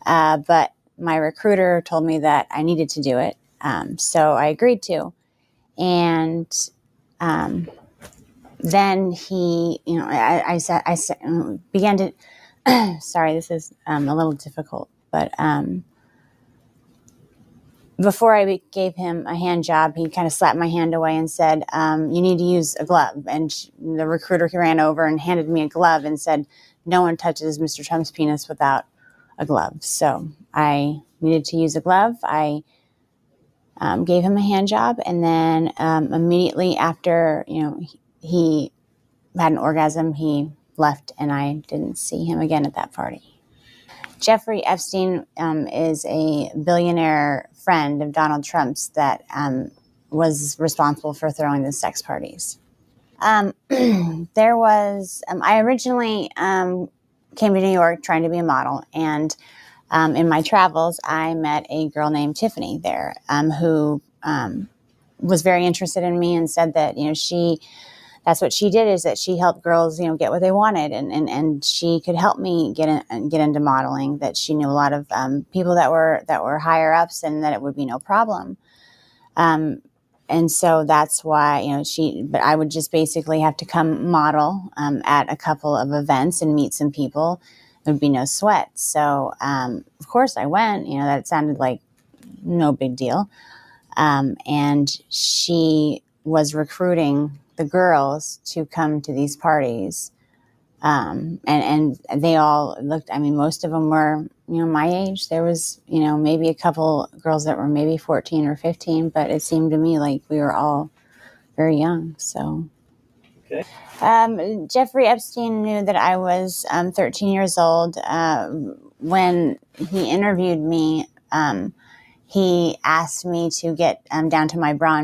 Speaker 14: but my recruiter told me that I needed to do it, so I agreed to. And then he, I began to. Sorry, this is a little difficult, but before I gave him a hand job, he kind of slapped my hand away and said, "You need to use a glove." And the recruiter ran over and handed me a glove and said, "No one touches Mr. Trump's penis without a glove." So I needed to use a glove. I gave him a hand job, and then immediately after, he had an orgasm, he left, and I didn't see him again at that party. Jeffrey Epstein is a billionaire friend of Donald Trump's that was responsible for throwing the sex parties. There was, I originally came to New York trying to be a model, and in my travels, I met a girl named Tiffany there who was very interested in me and said that, that's what she did, is that she helped girls, get what they wanted. And she could help me get into modeling, that she knew a lot of people that were higher ups, and that it would be no problem. And so that's why, but I would just basically have to come model at a couple of events and meet some people. There would be no sweat. So, of course I went, that sounded like no big deal. And she was recruiting the girls to come to these parties. And they all looked, most of them were, my age. There was, maybe a couple girls that were maybe 14 or 15, but it seemed to me like we were all very young. So, okay. Jeffrey Epstein knew that I was 13 years old. When he interviewed me, he asked me to get down to my bra,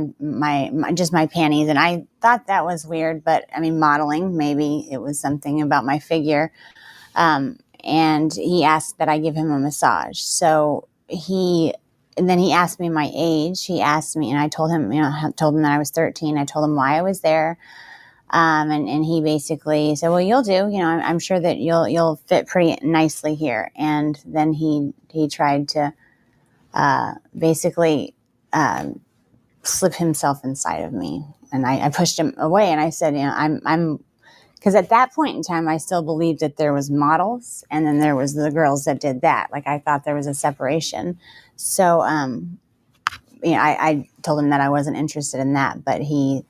Speaker 14: just my panties, and I thought that was weird. But modeling, maybe it was something about my figure. And he asked that I give him a massage. So and then he asked me my age. He asked me, and I told him, told him that I was 13. I told him why I was there. And he basically said, "Well, you'll do. I'm sure that you'll fit pretty nicely here." And then he tried to basically slip himself inside of me, and I pushed him away, and I said, I'm because at that point in time, I still believed that there was models, and then there was the girls that did that. Like, I thought there was a separation. So, I told him that I wasn't interested in that, but he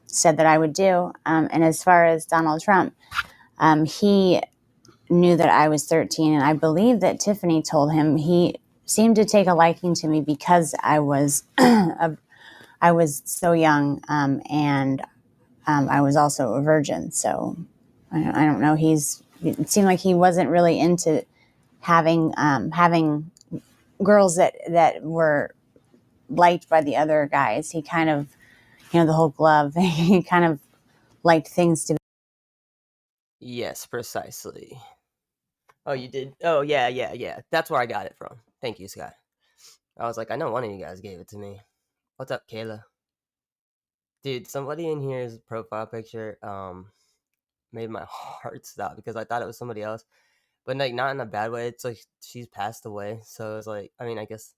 Speaker 14: said that I would do. And as far as Donald Trump, he knew that I was 13, and I believe that Tiffany told him. He seemed to take a liking to me because I was I was so young, and I was also a virgin. So I don't know. It seemed like he wasn't really into having girls that were liked by the other guys. He kind of, the whole glove. He kind of liked things to be.
Speaker 1: Yes, precisely. Oh, you did? Oh, yeah. That's where I got it from. Thank you, Scott. I was like, I know one of you guys gave it to me. What's up, Kayla? Dude, somebody in here's profile picture made my heart stop because I thought it was somebody else, but like not in a bad way. It's like she's passed away, so it's like, I mean, I guess,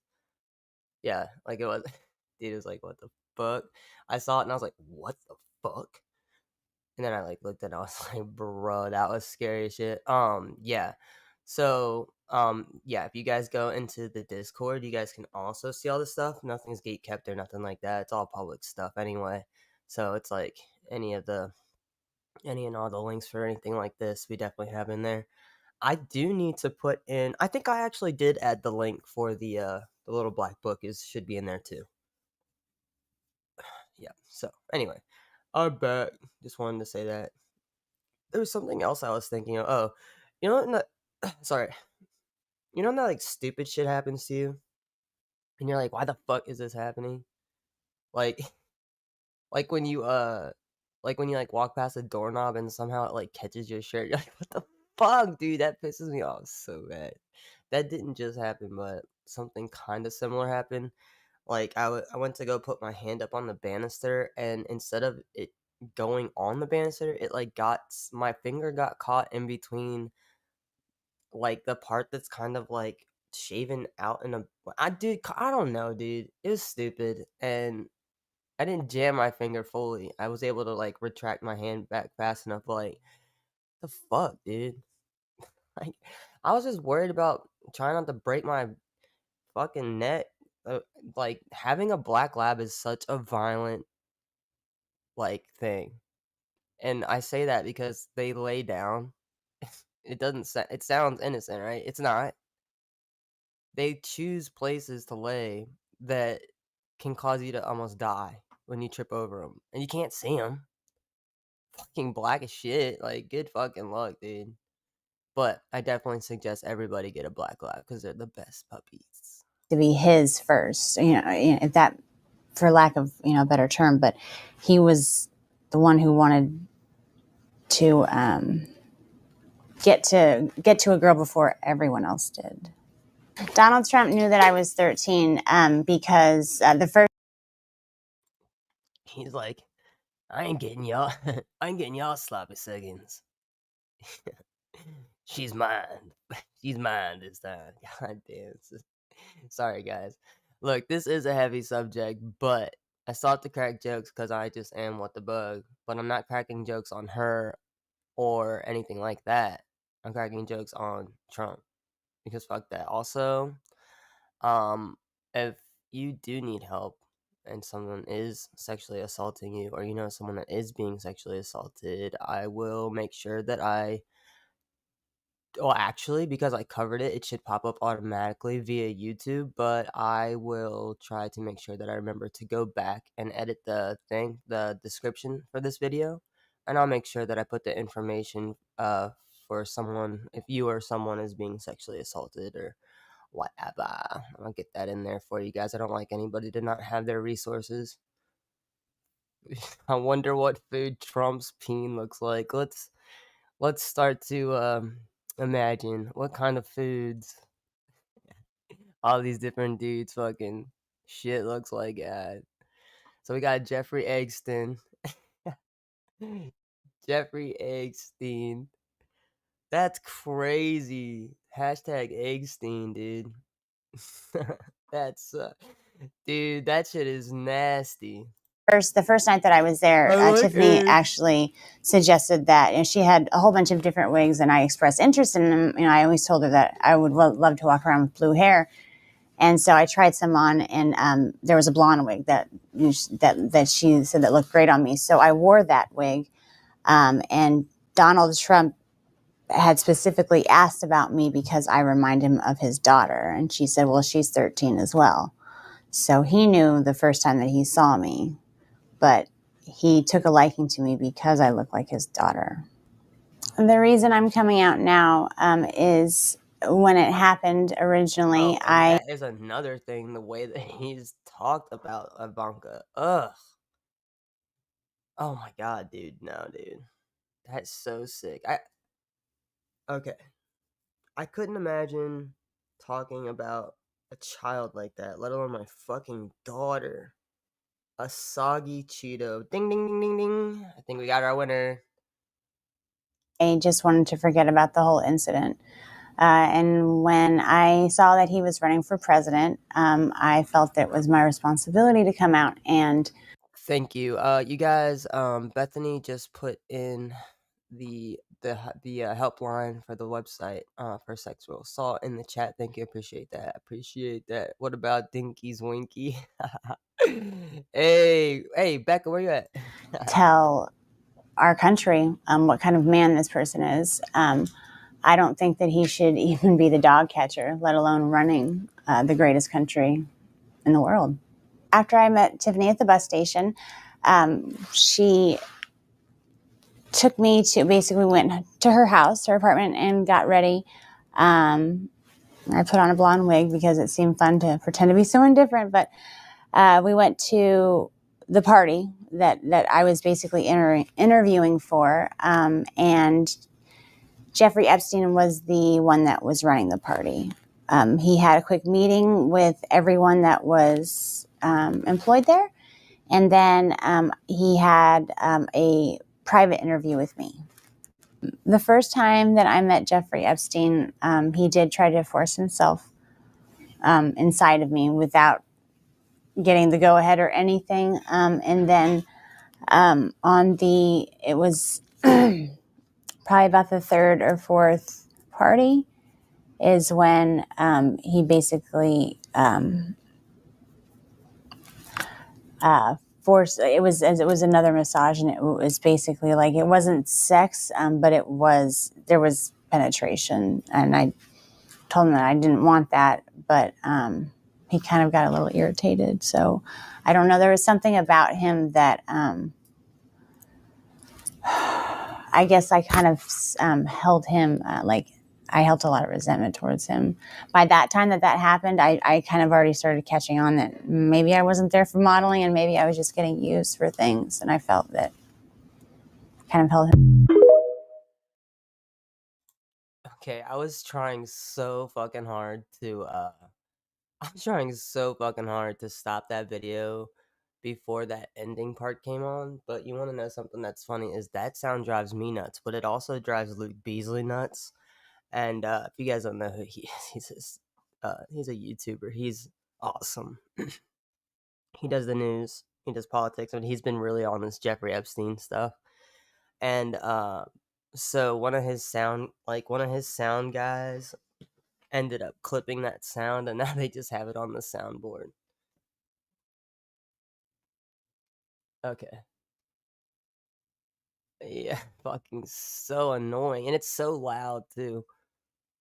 Speaker 1: yeah, like it was. Dude, it was like, what the fuck? I saw it and I was like, what the fuck? And then I like looked at it, I was like, bro, that was scary as shit. Yeah. So, yeah, if you guys go into the Discord, you guys can also see all this stuff. Nothing's gate kept or nothing like that. It's all public stuff anyway. So it's like any and all the links for anything like this, we definitely have in there. I do need to put in. I think I actually did add the link for the little black book should be in there too. Yeah. So anyway, I'm back. Just wanted to say that. There was something else I was thinking of. Oh, you know what? Sorry. You know when that like stupid shit happens to you, and you're like, why the fuck is this happening? Like, like when you like walk past a doorknob and somehow it like catches your shirt. You're like, what the fuck, dude? That pisses me off so bad. That didn't just happen, but something kind of similar happened. Like I went to go put my hand up on the banister, and instead of it going on the banister, it like my finger got caught in between like the part that's kind of like shaven out in a. I don't know, dude. It was stupid, and I didn't jam my finger fully. I was able to like retract my hand back fast enough. Like the fuck, dude. Like I was just worried about trying not to break my fucking neck. Like having a black lab is such a violent like thing, and I say that because they lay down. It doesn't. It sounds innocent, right? It's not. They choose places to lay that can cause you to almost die when you trip over them, and you can't see them. Fucking black as shit. Like good fucking luck, dude. But I definitely suggest everybody get a black lab because they're the best puppies.
Speaker 14: To be his first, if that, for lack of a better term, but he was the one who wanted to get to a girl before everyone else did. Donald Trump knew that I was 13 because the first.
Speaker 1: He's like, I ain't getting y'all. I ain't getting y'all sloppy seconds. She's mine. She's mine this time. God damn. Sorry, guys. Look, this is a heavy subject, but I sought to crack jokes because I just am WhatDaBuG. But I'm not cracking jokes on her or anything like that. I'm cracking jokes on Trump because fuck that. Also, if you do need help and someone is sexually assaulting you, or you know someone that is being sexually assaulted, I will make sure that well, actually, because I covered it, it should pop up automatically via YouTube, but I will try to make sure that I remember to go back and edit the description for this video, and I'll make sure that I put the information for someone, if you or someone is being sexually assaulted or whatever. I'll get that in there for you guys. I don't like anybody to not have their resources. I wonder what food Trump's peen looks like. Let's start to imagine what kind of foods all these different dudes fucking shit looks like. So we got Jeffrey Epstein. Jeffrey Epstein. That's crazy. Hashtag Epstein, dude. That's dude, that shit is nasty.
Speaker 14: The first night that I was there, Tiffany actually suggested that she had a whole bunch of different wigs, and I expressed interest in them. I always told her that I would love to walk around with blue hair, and so I tried some on, and there was a blonde wig that she said that looked great on me. So I wore that wig, and Donald Trump had specifically asked about me because I remind him of his daughter, and she said, "Well, she's 13 as well." So he knew the first time that he saw me. But he took a liking to me because I look like his daughter. And the reason I'm coming out now is when it happened originally,
Speaker 1: that is another thing, the way that he's talked about Ivanka. Ugh. Oh my god, dude. No, dude. That's so sick. Okay. I couldn't imagine talking about a child like that, let alone my fucking daughter. a soggy Cheeto. Ding, ding, ding, ding, ding. I think we got our winner.
Speaker 14: I just wanted to forget about the whole incident. And when I saw that he was running for president, I felt that it was my responsibility to come out and...
Speaker 1: Thank you. You guys, Bethany just put in the helpline for the website for sexual assault in the chat. Thank you. Appreciate that. What about Dinky's Winky? Hey, Becca, where you at?
Speaker 14: tell our country what kind of man this person is. I don't think that he should even be the dog catcher, let alone running the greatest country in the world. After I met Tiffany at the bus station, she took me to, basically went to her house, her apartment, and got ready. I put on a blonde wig because it seemed fun to pretend to be someone different, but we went to the party that I was basically interviewing for, and Jeffrey Epstein was the one that was running the party. He had a quick meeting with everyone that was employed there, and then he had a private interview with me. The first time that I met Jeffrey Epstein, he did try to force himself inside of me without getting the go-ahead or anything. And then it was probably about the third or fourth party is when he basically forced, it was another massage, and it was basically like, it wasn't sex, but there was penetration, and I told him that I didn't want that, but he kind of got a little irritated. So I don't know, there was something about him that I guess I kind of held him, I held a lot of resentment towards him. By that time that happened, I kind of already started catching on that maybe I wasn't there for modeling, and maybe I was just getting used for things, and I felt that kind of held him.
Speaker 1: Okay, I was trying so fucking hard to stop that video before that ending part came on, but you want to know something that's funny is that sound drives me nuts, but it also drives Luke Beasley nuts. And if you guys don't know who he is, he's a YouTuber. He's awesome. He does the news, he does politics, and he's been really on this Jeffrey Epstein stuff. And so one of his sound guys ended up clipping that sound, and now they just have it on the soundboard. Okay. Yeah, fucking so annoying. And it's so loud too.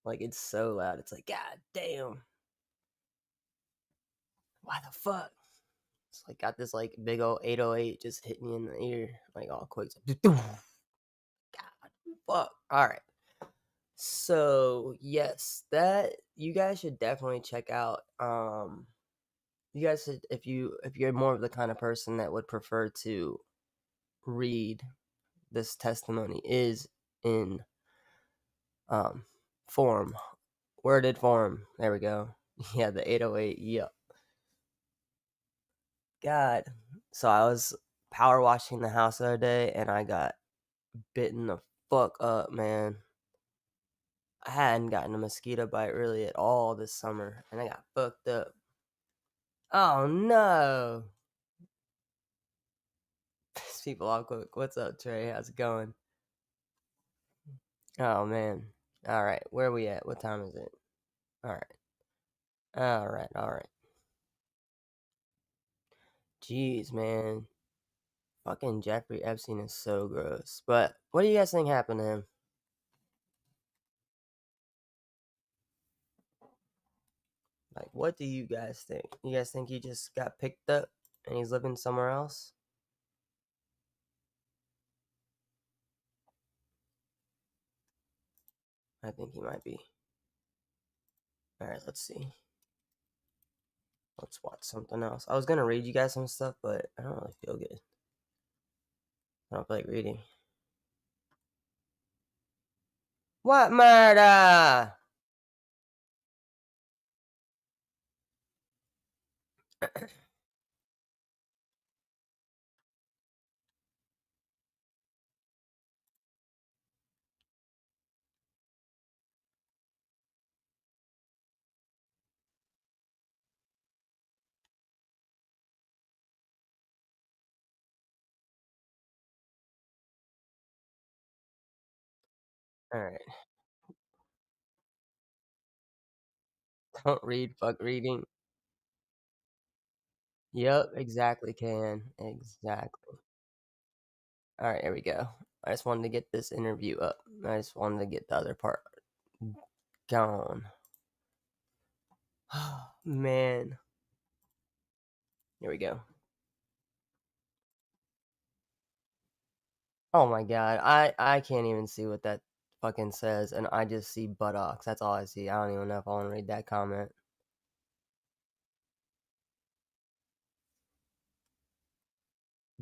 Speaker 1: Like, it's so loud. It's like, God damn. Why the fuck? It's like got this like big old 808 just hitting you in the ear. Like all quick. God fuck. Alright. So yes, that you guys should definitely check out. You guys should, if you're more of the kind of person that would prefer to read this testimony, is in form, worded form. There we go. Yeah, the 808. Yep. God. So I was power washing the house the other day, and I got bitten the fuck up, man. I hadn't gotten a mosquito bite really at all this summer, and I got fucked up. Oh no. Piss people off quick. What's up, Trey? How's it going? Oh man. Alright, where are we at? What time is it? Alright. Jeez, man. Fucking Jeffrey Epstein is so gross. But what do you guys think happened to him? Like, what do you guys think? You guys think he just got picked up and he's living somewhere else? I think he might be. Alright, let's see. Let's watch something else. I was gonna read you guys some stuff, but I don't really feel good. I don't feel like reading. What murder? All right. Don't read. Fuck reading. Yep. Exactly. Can exactly. All right. Here we go. I just wanted to get this interview up. I just wanted to get the other part gone. Man. Here we go. Oh my god. I can't even see what that fucking says, and I just see buttocks. That's all I see. I don't even know if I want to read that comment.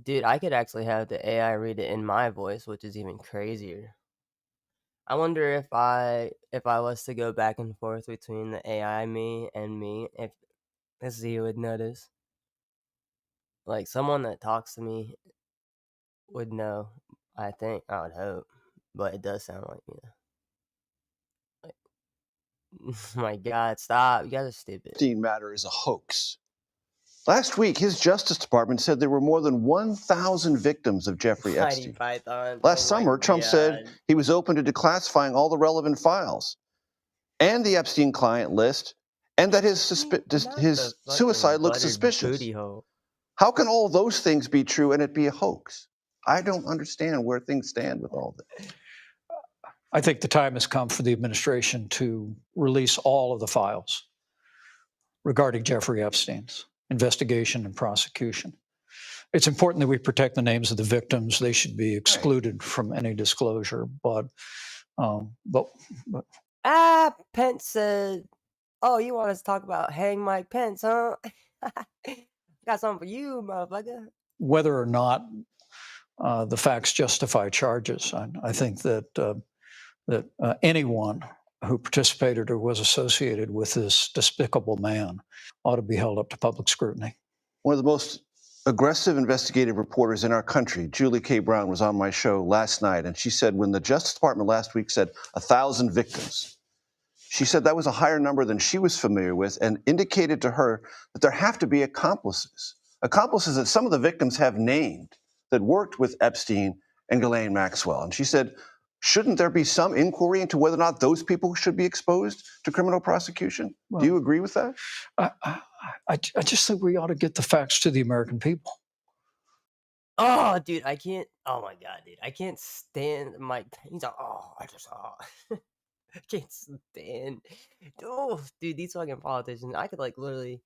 Speaker 1: Dude, I could actually have the AI read it in my voice, which is even crazier. I wonder if I was to go back and forth between the AI me and me, if Z would notice. Like someone that talks to me would know. I think I would hope, but it does sound like me. Like, my God, stop! You guys are stupid.
Speaker 13: Epstein matter is a hoax. Last week, his Justice Department said there were more than 1,000 victims of Jeffrey
Speaker 1: Mighty
Speaker 13: Epstein.
Speaker 1: Python.
Speaker 13: Last
Speaker 1: Oh my
Speaker 13: summer, Trump said
Speaker 1: God.
Speaker 13: he was open to declassifying all the relevant files and the Epstein client list, and that his
Speaker 1: Not the
Speaker 13: his suicide
Speaker 1: fucking
Speaker 13: looked
Speaker 1: buttered
Speaker 13: suspicious.
Speaker 1: booty hole.
Speaker 13: How can all those things be true and it be a hoax? I don't understand where things stand with all this.
Speaker 15: I think the time has come for the administration to release all of the files regarding Jeffrey Epstein's investigation and prosecution. It's important that we protect the names of the victims. They should be excluded from any disclosure. But
Speaker 1: Pence said, "Oh, you want us to talk about hang Mike Pence, huh? Got something for you, motherfucker."
Speaker 15: whether or not the facts justify charges, I think that anyone who participated or was associated with this despicable man ought to be held up to public scrutiny.
Speaker 13: One of the most aggressive investigative reporters in our country, Julie K. Brown, was on my show last night, and she said when the Justice Department last week said 1,000 victims, she said that was a higher number than she was familiar with and indicated to her that there have to be accomplices. Accomplices that some of the victims have named that worked with Epstein and Ghislaine Maxwell. And she said, shouldn't there be some inquiry into whether or not those people should be exposed to criminal prosecution?
Speaker 15: Well,
Speaker 13: do you agree with that?
Speaker 15: I just think we ought to get the facts to the American people.
Speaker 1: Oh, dude, I can't. Oh my God, dude, I can't stand Mike. He's like, I can't stand. Oh, dude, these fucking politicians. I could like literally.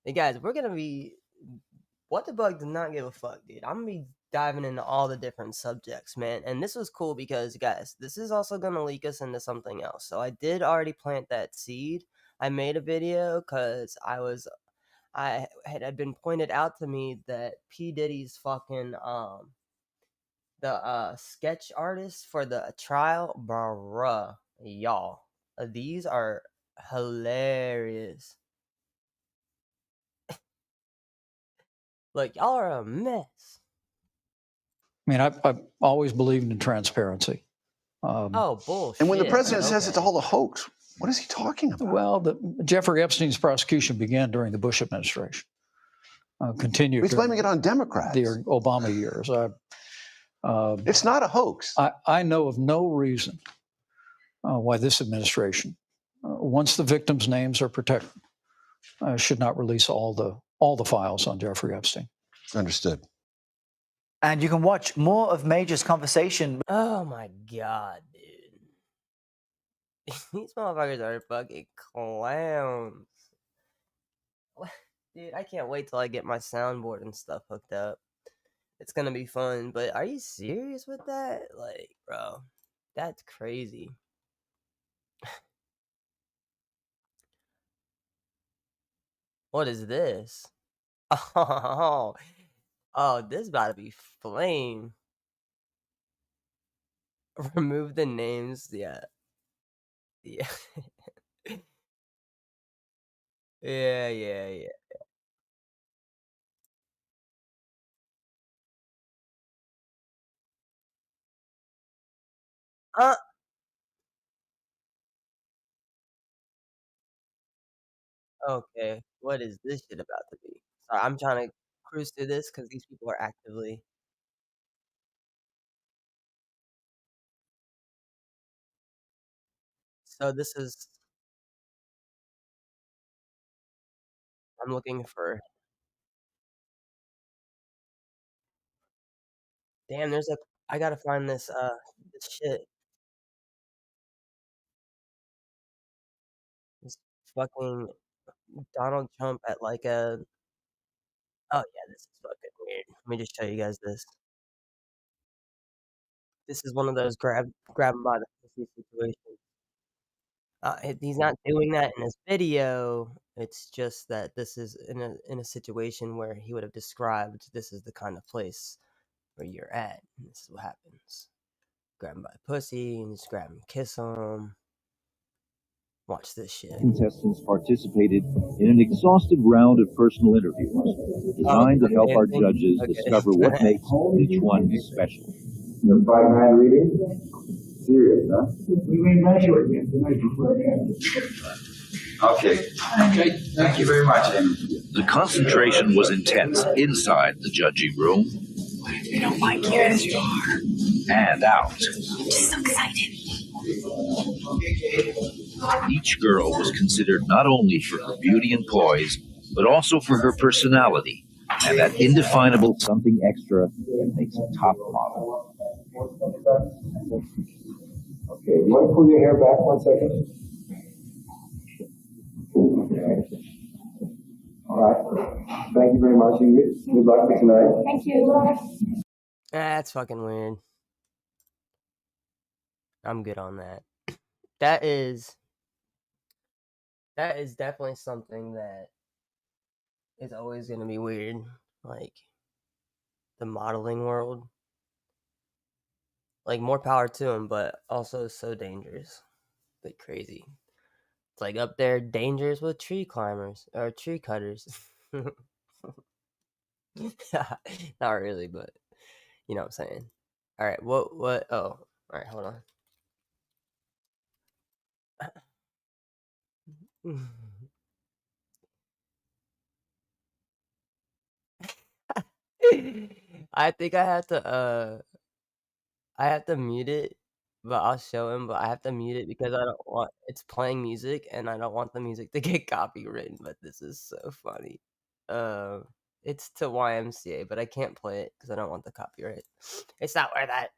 Speaker 1: Hey guys, we're gonna be. WhatDaBuG does not give a fuck, dude. I'm gonna be diving into all the different subjects, man. And this was cool because, guys, this is also gonna leak us into something else. So I did already plant that seed. I made a video because I had been pointed out to me that P Diddy's fucking the sketch artist for the trial, bruh, y'all, these are hilarious. Like, y'all are a mess.
Speaker 15: I mean, I've always believed in transparency.
Speaker 1: Oh, bullshit.
Speaker 13: And when the president says it's all a hoax, what is he talking about?
Speaker 15: Well, Jeffrey Epstein's prosecution began during the Bush administration, continued.
Speaker 13: He's blaming it on Democrats.
Speaker 15: The Obama years.
Speaker 13: It's not a hoax.
Speaker 15: I know of no reason why this administration, once the victims' names are protected, should not release all the files on Jeffrey Epstein.
Speaker 13: Understood.
Speaker 16: And you can watch more of Major's conversation.
Speaker 1: Oh my God, dude. These motherfuckers are fucking clowns. Dude, I can't wait till I get my soundboard and stuff hooked up. It's gonna be fun, but are you serious with that? Like, bro, that's crazy. What is this? Oh, this is about to be flame. Remove the names, yeah. Yeah. Yeah. Okay, what is this shit about to be? Sorry, I'm trying to cruise through this because these people are actively. So this is I'm looking for damn, there's a I gotta find this shit. This fucking Donald Trump at like a oh yeah, this is fucking weird. Let me just show you guys this. This is one of those grab 'em by the pussy situations. He's not doing that in his video. It's just that this is in a situation where he would have described this is the kind of place where you're at. And this is what happens. Grab him by the pussy and just grab him, kiss him. Watch this shit.
Speaker 17: Contestants participated in an exhaustive round of personal interviews designed to help our judges discover what makes each one special.
Speaker 18: Your 5-9 reading? Serious, huh? We may measure it again tonight before Okay. Okay. Thank you very much, Amy.
Speaker 17: The concentration was intense inside the judging room.
Speaker 18: I don't like you as you are.
Speaker 17: And out.
Speaker 18: I'm just so excited.
Speaker 17: Each girl was considered not only for her beauty and poise, but also for her personality and that indefinable something extra that makes a top model.
Speaker 18: Okay, you want to pull your hair back 1 second? Okay. All right. Thank you very much, Ingrid. Good luck for tonight.
Speaker 2: Thank you.
Speaker 1: That's fucking weird. I'm good on that. That is definitely something that is always gonna be weird. Like the modeling world. Like more power to him, but also so dangerous. Like crazy. It's like up there dangerous with tree climbers or tree cutters. Not really, but you know what I'm saying. Alright, what oh, alright, hold on. I think I have to mute it, but I'll show him, but I have to mute it because I don't want it's playing music and I don't want the music to get copywritten, but this is so funny. It's to YMCA, but I can't play it because I don't want the copyright. It's not worth it.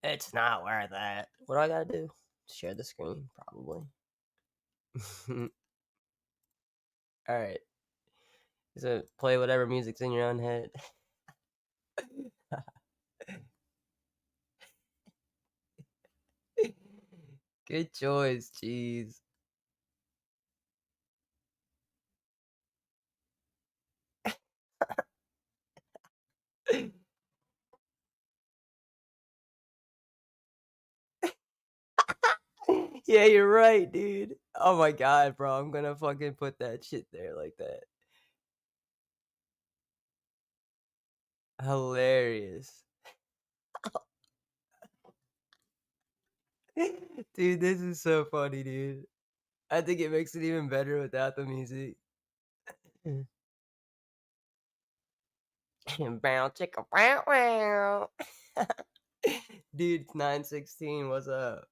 Speaker 1: It's not worth it. What do I gotta do? Share the screen, probably. Alright. So play whatever music's in your own head. Good choice, jeez. Yeah, you're right, dude. Oh my god, bro. I'm gonna fucking put that shit there like that. Hilarious. Dude, this is so funny, dude. I think it makes it even better without the music. Bow chicka wow wow. Dude, it's 916. What's up?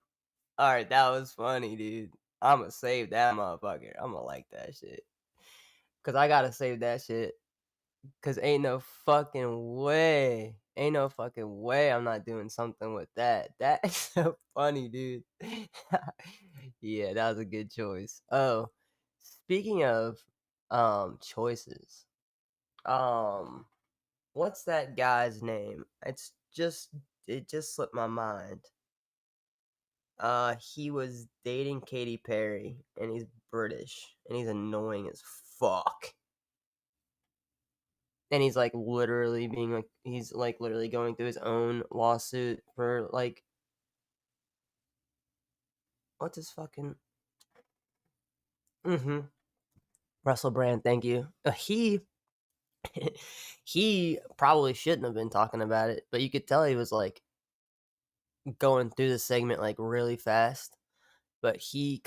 Speaker 1: Alright, that was funny, dude. I'ma save that motherfucker. I'ma like that shit. Cause I gotta save that shit. Cause ain't no fucking way I'm not doing something with that. That is so funny, dude. Yeah, that was a good choice. Oh, speaking of choices, what's that guy's name? It just slipped my mind. He was dating Katy Perry, and he's British, and he's annoying as fuck. And he's like literally being like he's like literally going through his own lawsuit for like what's his fucking Russell Brand, thank you. He probably shouldn't have been talking about it, but you could tell he was like going through the segment like really fast. But he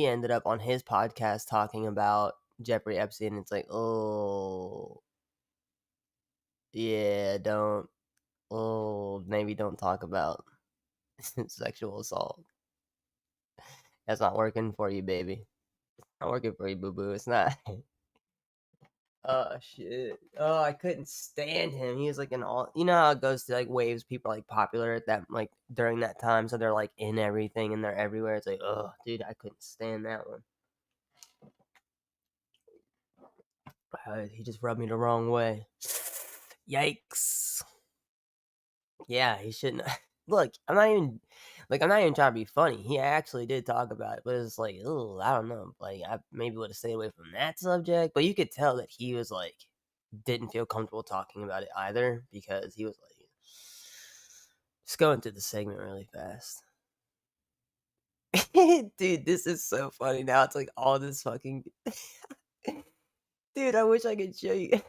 Speaker 1: ended up on his podcast talking about Jeffrey Epstein. It's like, oh yeah, maybe don't talk about sexual assault. That's not working for you, baby. Not working for you, boo boo. It's not. Oh shit. Oh, I couldn't stand him. He was like an all. You know how it goes to like waves. People are like popular at that like during that time, so they're like in everything and they're everywhere. It's like, oh, dude, I couldn't stand that one. He just rubbed me the wrong way. Yikes. Yeah, he shouldn't. Look, I'm not even trying to be funny. He actually did talk about it, but it's like, oh, I don't know. Like, I maybe would have stayed away from that subject. But you could tell that he was like, didn't feel comfortable talking about it either because he was like, just going through the segment really fast. Dude, this is so funny. Now it's like all this fucking. Dude, I wish I could show you.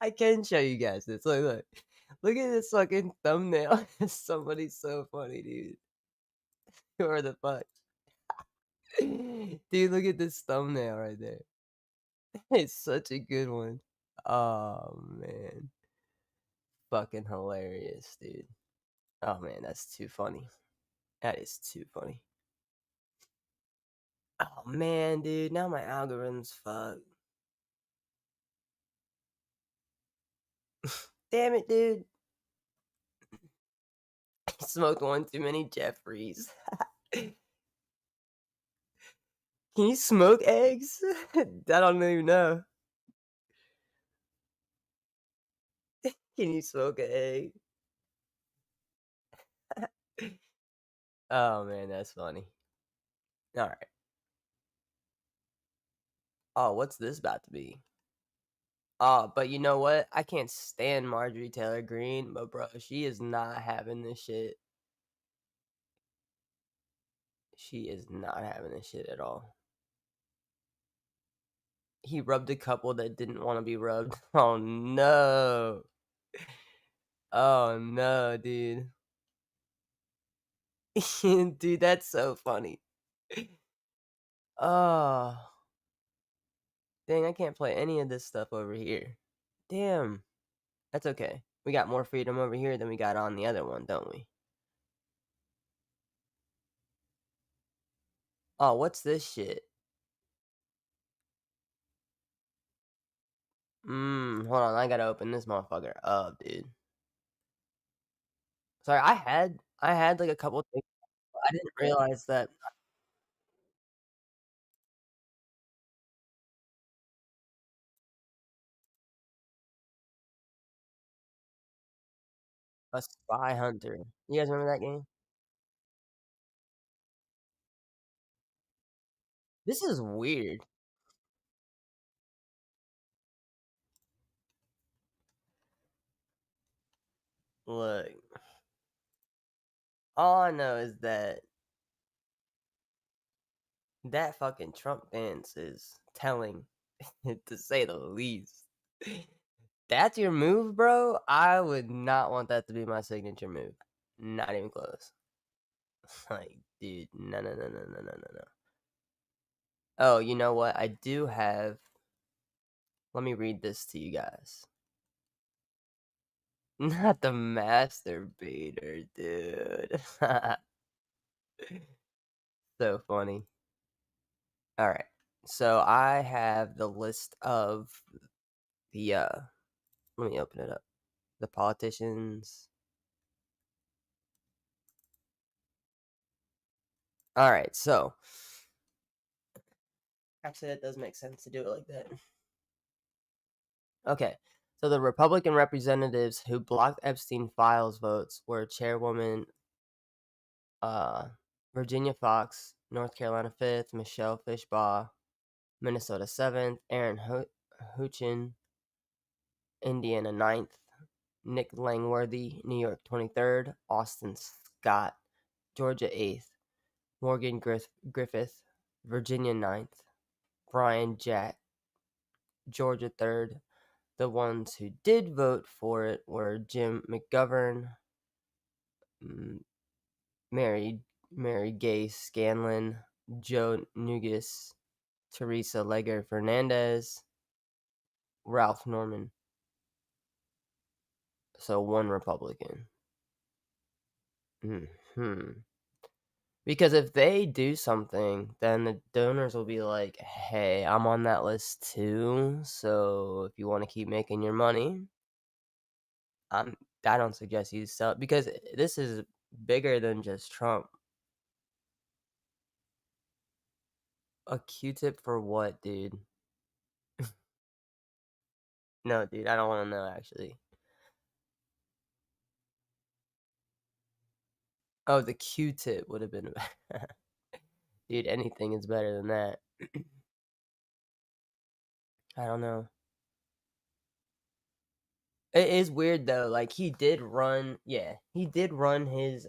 Speaker 1: I can show you guys this. Look. Look at this fucking thumbnail. Somebody's so funny, dude. Where the fuck? Dude, look at this thumbnail right there. It's such a good one. Oh, man. Fucking hilarious, dude. Oh, man, that's too funny. That is too funny. Oh, man, dude. Now my algorithm's fucked. Damn it, dude. I smoked one too many Jeffreys. Can you smoke eggs? I don't even know. Can you smoke an egg? Oh, man, that's funny. All right. Oh, what's this about to be? Oh, but you know what? I can't stand Marjorie Taylor Greene, but bro, she is not having this shit. She is not having this shit at all. He rubbed a couple that didn't want to be rubbed. Oh no. Oh no, dude. Dude, that's so funny. Oh. Dang, I can't play any of this stuff over here. Damn. That's okay. We got more freedom over here than we got on the other one, don't we? Oh, what's this shit? Hold on, I gotta open this motherfucker up, dude. Sorry, I had like a couple things. I didn't realize that a spy hunter. You guys remember that game? This is weird. Look, all I know is that that fucking Trump dance is telling, to say the least. That's your move, bro? I would not want that to be my signature move. Not even close. Like, dude, no. Oh, you know what? I do have. Let me read this to you guys. Not the masturbator, dude. So funny. All right. So I have the list of the let me open it up. The politicians. All right. So actually that does make sense to do it like that. Okay. So the Republican representatives who blocked Epstein files votes were Chairwoman Virginia Fox, North Carolina 5th, Michelle Fishbaugh, Minnesota 7th, Aaron Huchin, Indiana 9th, Nick Langworthy, New York 23rd, Austin Scott, Georgia 8th, Morgan Griffith, Virginia 9th, Brian Jack, Georgia 3rd. The ones who did vote for it were Jim McGovern, Mary Gay Scanlon, Joe Nugas, Teresa Leger Fernandez, Ralph Norman. So one Republican. Because if they do something, then the donors will be like, "Hey, I'm on that list too. So if you want to keep making your money, I don't suggest you sell because this is bigger than just Trump." A Q-tip for what, dude? No, dude, I don't want to know actually. Oh, the Q-tip would have been dude, anything is better than that. I don't know. It is weird though. Like he did run his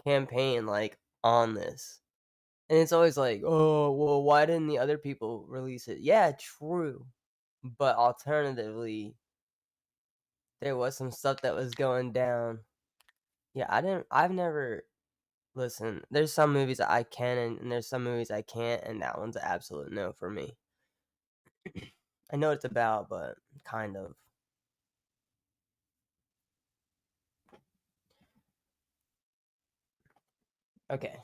Speaker 1: campaign like on this. And it's always like, "Oh, well, why didn't the other people release it?" Yeah, true. But alternatively, there was some stuff that was going down. Yeah, I've never listen, there's some movies that I can and there's some movies I can't, and that one's an absolute no for me. I know what it's about, but kind of. Okay.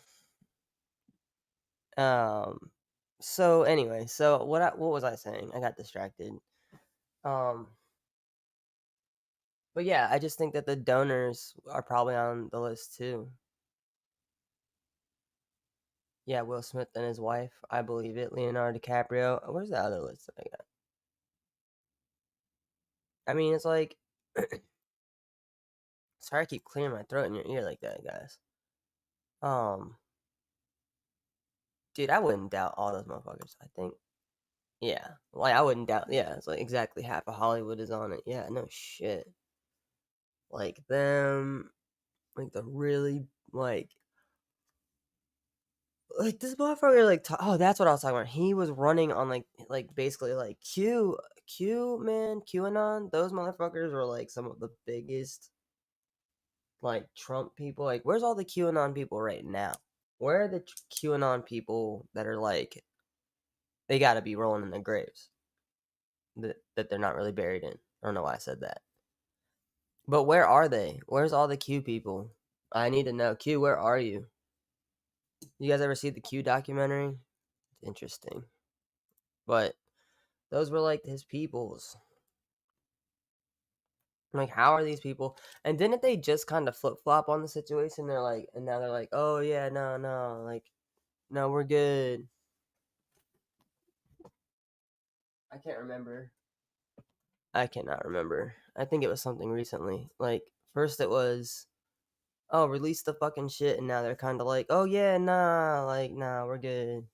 Speaker 1: So anyway, so what was I saying? I got distracted. Um but yeah, I just think that the donors are probably on the list too. Yeah, Will Smith and his wife, I believe it. Leonardo DiCaprio. Where's the other list that I got? I mean, it's like sorry I keep clearing my throat in your ear like that, guys. Dude, I wouldn't doubt all those motherfuckers. I think yeah. Like I wouldn't doubt it's like exactly half of Hollywood is on it. Yeah, no shit. Like them, like the really like this motherfucker oh, that's what I was talking about. He was running on like basically like QAnon. Those motherfuckers were like some of the biggest like Trump people. Like where's all the QAnon people right now? Where are the QAnon people that are like they got to be rolling in their graves that they're not really buried in? I don't know why I said that. But where are they? Where's all the Q people? I need to know. Q, where are you? You guys ever see the Q documentary? Interesting. But those were like his peoples. Like, how are these people? And didn't they just kind of flip flop on the situation? They're like, and now they're like, oh yeah, no, like, no, we're good. I can't remember. I cannot remember. I think it was something recently. Like, first it was, oh, release the fucking shit, and now they're kind of like, oh yeah, nah, like, nah, we're good.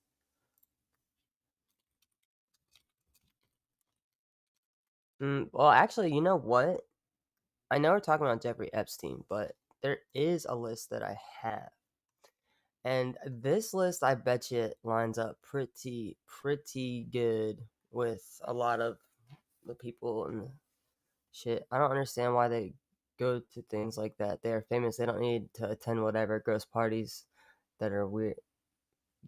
Speaker 1: Well, actually, you know what? I know we're talking about Jeffrey Epstein, but there is a list that I have. And this list, I bet you, lines up pretty good with a lot of the people and shit. I don't understand why they go to things like that. They are famous. They don't need to attend whatever gross parties that are weird.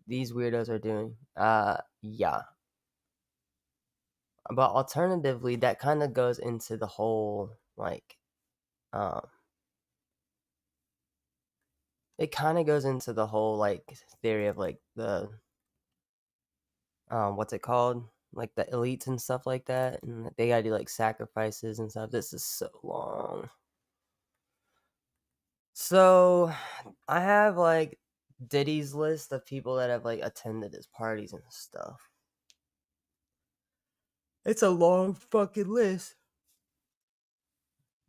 Speaker 1: These weirdos are doing. Yeah. But alternatively, that kind of goes into the whole it kind of goes into the whole theory of like the what's it called, like the elites and stuff like that, and they gotta do like sacrifices and stuff. This is so long. So I have like Diddy's list of people that have like attended his parties and stuff. It's a long fucking list.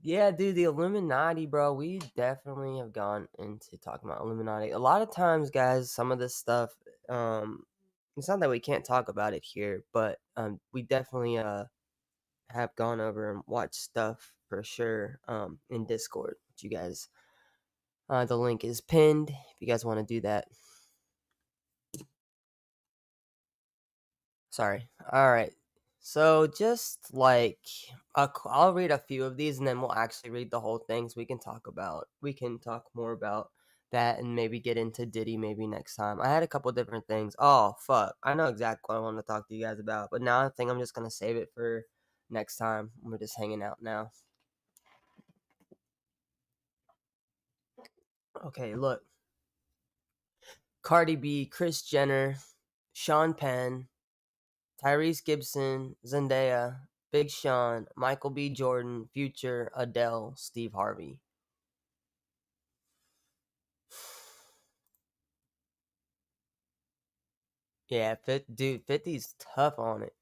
Speaker 1: Yeah, dude, the Illuminati, bro. We definitely have gone into talking about Illuminati. A lot of times, guys, some of this stuff, it's not that we can't talk about it here, but we definitely have gone over and watched stuff for sure in Discord. You guys, the link is pinned if you guys want to do that. Sorry. All right. So just like I'll read a few of these and then we'll actually read the whole thing so we can talk more about that and maybe get into Diddy maybe next time. I had a couple different things. Oh fuck. I know exactly what I want to talk to you guys about, but now I think I'm just gonna save it for next time. We're just hanging out now. Okay, look. Cardi B, Kris Jenner, Sean Penn, Tyrese Gibson, Zendaya, Big Sean, Michael B. Jordan, Future, Adele, Steve Harvey. Yeah, 50's tough on it.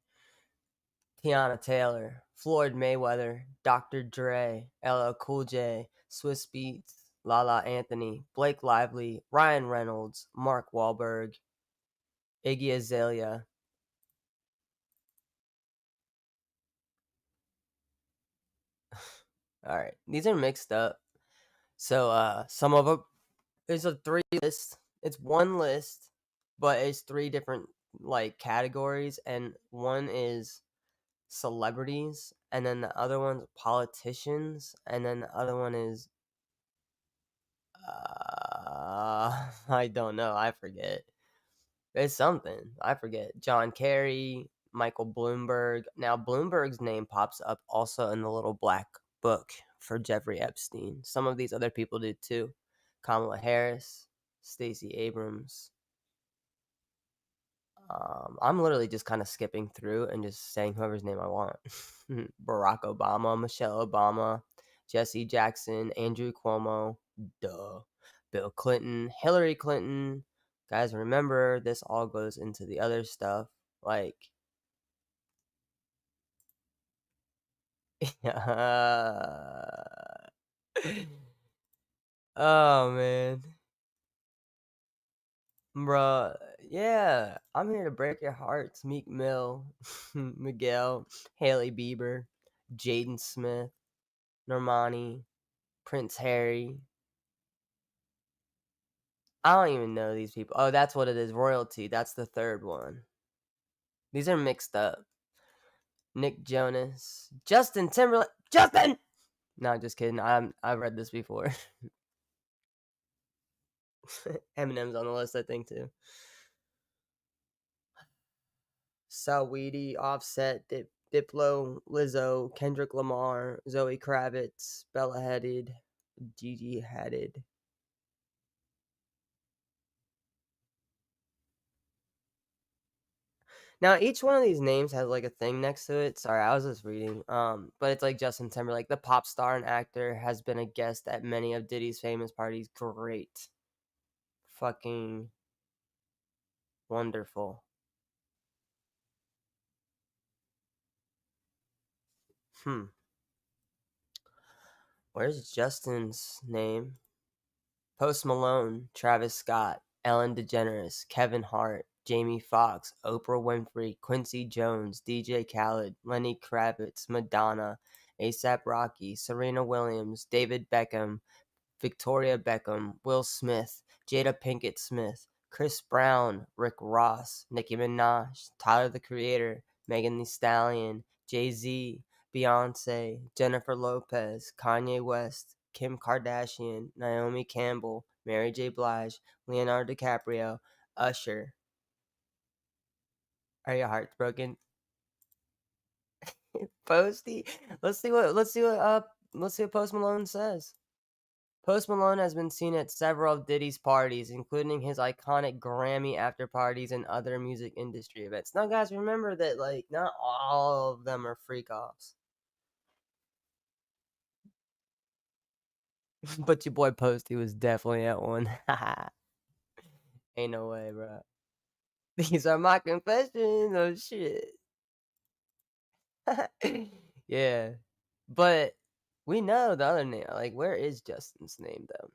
Speaker 1: Tiana Taylor, Floyd Mayweather, Dr. Dre, LL Cool J, Swiss Beats, Lala Anthony, Blake Lively, Ryan Reynolds, Mark Wahlberg, Iggy Azalea. All right, these are mixed up. So some of them, it's a 3 list. It's one list, but it's 3 different like categories, and one is celebrities, and then the other one's politicians, and then the other one is I don't know. I forget. It's something. I forget. John Kerry, Michael Bloomberg. Now, Bloomberg's name pops up also in the little black book for Jeffrey Epstein. Some of these other people did too. Kamala Harris, Stacey Abrams. I'm literally just kind of skipping through and just saying whoever's name I want. Barack Obama, Michelle Obama, Jesse Jackson, Andrew Cuomo, duh. Bill Clinton, Hillary Clinton. Guys, remember, this all goes into the other stuff. Like, oh, man. Bruh, yeah, I'm here to break your hearts. Meek Mill, Miguel, Haley Bieber, Jaden Smith, Normani, Prince Harry. I don't even know these people. Oh, that's what it is. Royalty. That's the third one. These are mixed up. Nick Jonas, Justin Timberlake. Justin! No, just kidding. I've read this before. Eminem's on the list, I think, too. Saweetie, Offset, Diplo, Lizzo, Kendrick Lamar, Zoe Kravitz, Bella Hadid, Gigi Hadid. Now, each one of these names has like a thing next to it. Sorry, I was just reading. But it's like Justin Timberlake, the pop star and actor, has been a guest at many of Diddy's famous parties. Great. Fucking wonderful. Where's Justin's name? Post Malone, Travis Scott, Ellen DeGeneres, Kevin Hart, Jamie Foxx, Oprah Winfrey, Quincy Jones, DJ Khaled, Lenny Kravitz, Madonna, A$AP Rocky, Serena Williams, David Beckham, Victoria Beckham, Will Smith, Jada Pinkett Smith, Chris Brown, Rick Ross, Nicki Minaj, Tyler the Creator, Megan Thee Stallion, Jay-Z, Beyonce, Jennifer Lopez, Kanye West, Kim Kardashian, Naomi Campbell, Mary J. Blige, Leonardo DiCaprio, Usher. Are your hearts broken? Posty? Let's see what Post Malone says. Post Malone has been seen at several of Diddy's parties, including his iconic Grammy after parties and other music industry events. Now, guys, remember that, like, not all of them are freak-offs. But your boy Posty was definitely at one. Ain't no way, bro. These are my confessions. Oh, shit. Yeah. But we know the other name. Like, where is Justin's name, though?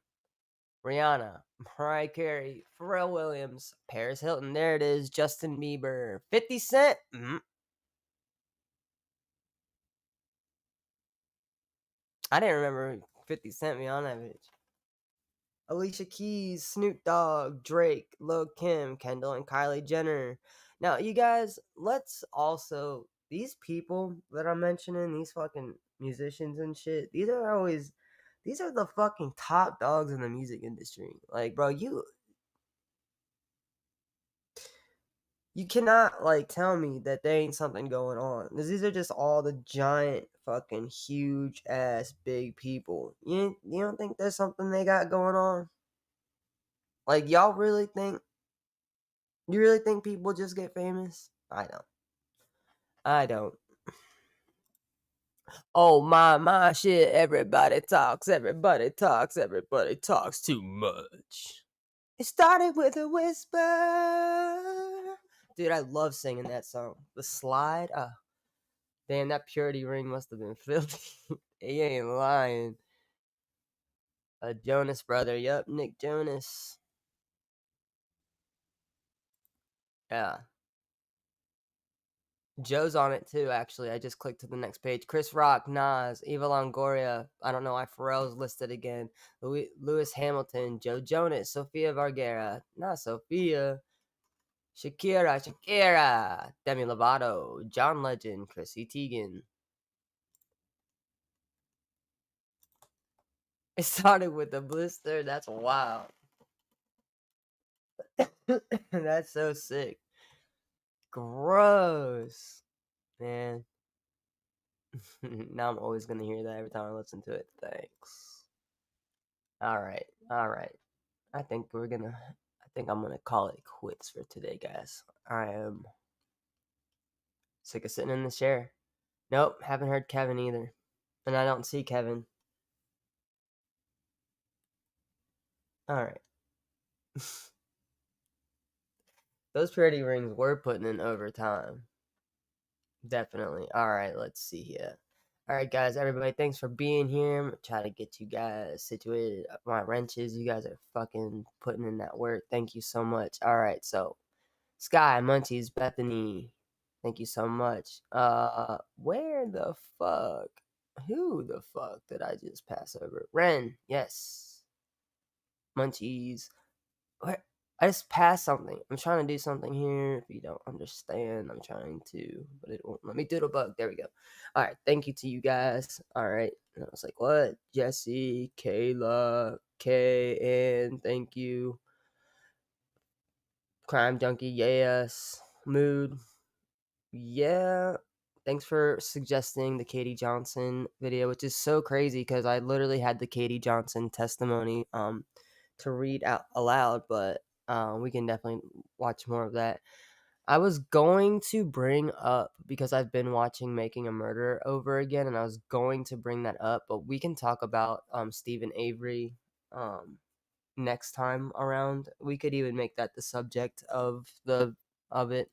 Speaker 1: Rihanna, Mariah Carey, Pharrell Williams, Paris Hilton. There it is. Justin Bieber, 50 Cent. I didn't remember 50 Cent me on that bitch. Alicia Keys, Snoop Dogg, Drake, Lil Kim, Kendall, and Kylie Jenner. Now, you guys, let's also, these people that I'm mentioning, these fucking musicians and shit, these are the fucking top dogs in the music industry. Like, bro, you cannot, like, tell me that there ain't something going on. Because these are just all the giant, fucking, huge-ass, big people. You don't think there's something they got going on? Like, y'all really think You really think people just get famous? I don't. Oh my shit, everybody talks too much. It started with a whisper. Dude, I love singing that song. The Slide. Damn, that purity ring must have been filthy. He ain't lying. A Jonas brother. Yup, Nick Jonas. Yeah. Joe's on it too, actually. I just clicked to the next page. Chris Rock, Nas, Eva Longoria. I don't know why Pharrell's listed again. Lewis Hamilton, Joe Jonas, Sofia Vergara. Not Sophia. Shakira. Demi Lovato, John Legend, Chrissy Teigen. It started with a blister. That's wild. That's so sick. Gross. Man. Now I'm always going to hear that every time I listen to it. Thanks. All right. I think I'm going to call it quits for today, guys. I am sick of sitting in the chair. Nope, haven't heard Kevin either. And I don't see Kevin. All right. Those purity rings were putting in overtime. Definitely. All right, let's see here. All right, guys, everybody, thanks for being here. I'm going to try to get you guys situated. My wrenches, you guys are fucking putting in that work. Thank you so much. All right, so Sky, Munchies, Bethany, thank you so much. Where the fuck? Who the fuck did I just pass over? Ren, yes. Munchies. Where? I just passed something. I'm trying to do something here. If you don't understand, I'm trying to, but it won't let me do the bug. There we go. All right. Thank you to you guys. All right. And I was like, what? Jesse, Kayla, Kay, and thank you. Crime Junkie, yes. Mood, yeah. Thanks for suggesting the Katie Johnson video, which is so crazy because I literally had the Katie Johnson testimony to read out aloud, but we can definitely watch more of that. I was going to bring up, because I've been watching Making a Murderer over again, and I was going to bring that up, but we can talk about Stephen Avery next time around. We could even make that the subject of it.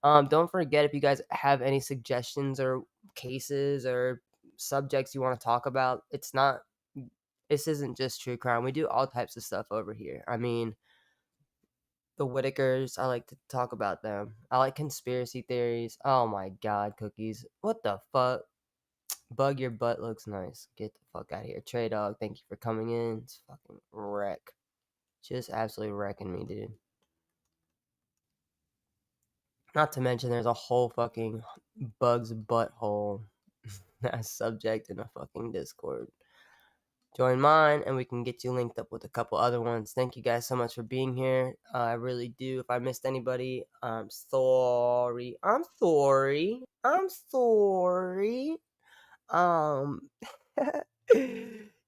Speaker 1: Don't forget, if you guys have any suggestions or cases or subjects you want to talk about, this isn't just true crime. We do all types of stuff over here. I mean, the Whitakers, I like to talk about them. I like conspiracy theories. Oh my god, Cookies. What the fuck? Bug, your butt looks nice. Get the fuck out of here. Trey Dog, thank you for coming in. It's fucking wreck. Just absolutely wrecking me, dude. Not to mention there's a whole fucking Bug's butthole subject in a fucking Discord. Join mine and we can get you linked up with a couple other ones. Thank you guys so much for being here. I really do. If I missed anybody, I'm sorry.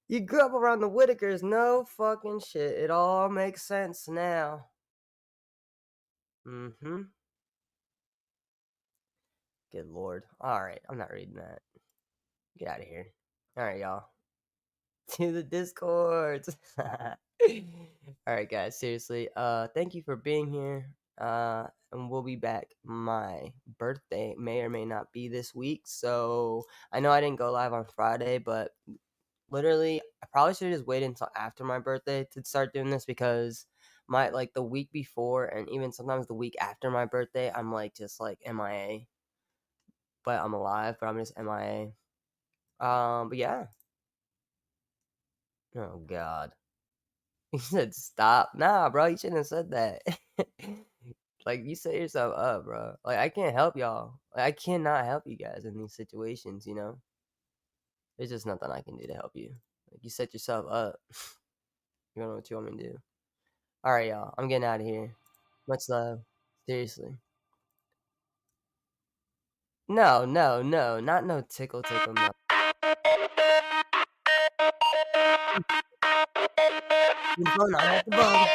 Speaker 1: You grew up around the Whitakers. No fucking shit. It all makes sense now. Good lord. Alright, I'm not reading that. Get out of here. Alright, y'all. To the Discords. Alright, guys, seriously. Thank you for being here. And we'll be back. My birthday may or may not be this week. So I know I didn't go live on Friday, but literally I probably should have just waited until after my birthday to start doing this, because the week before and even sometimes the week after my birthday, I'm just MIA. But I'm alive, but I'm just MIA. But yeah. Oh god. You said stop. Nah, bro, you shouldn't have said that. You set yourself up, bro. I can't help y'all. I cannot help you guys in these situations, you know? There's just nothing I can do to help you. You set yourself up. You don't know what you want me to do. Alright, y'all. I'm getting out of here. Much love. Seriously. No. Not no tickle, no. Fun, I have the bug.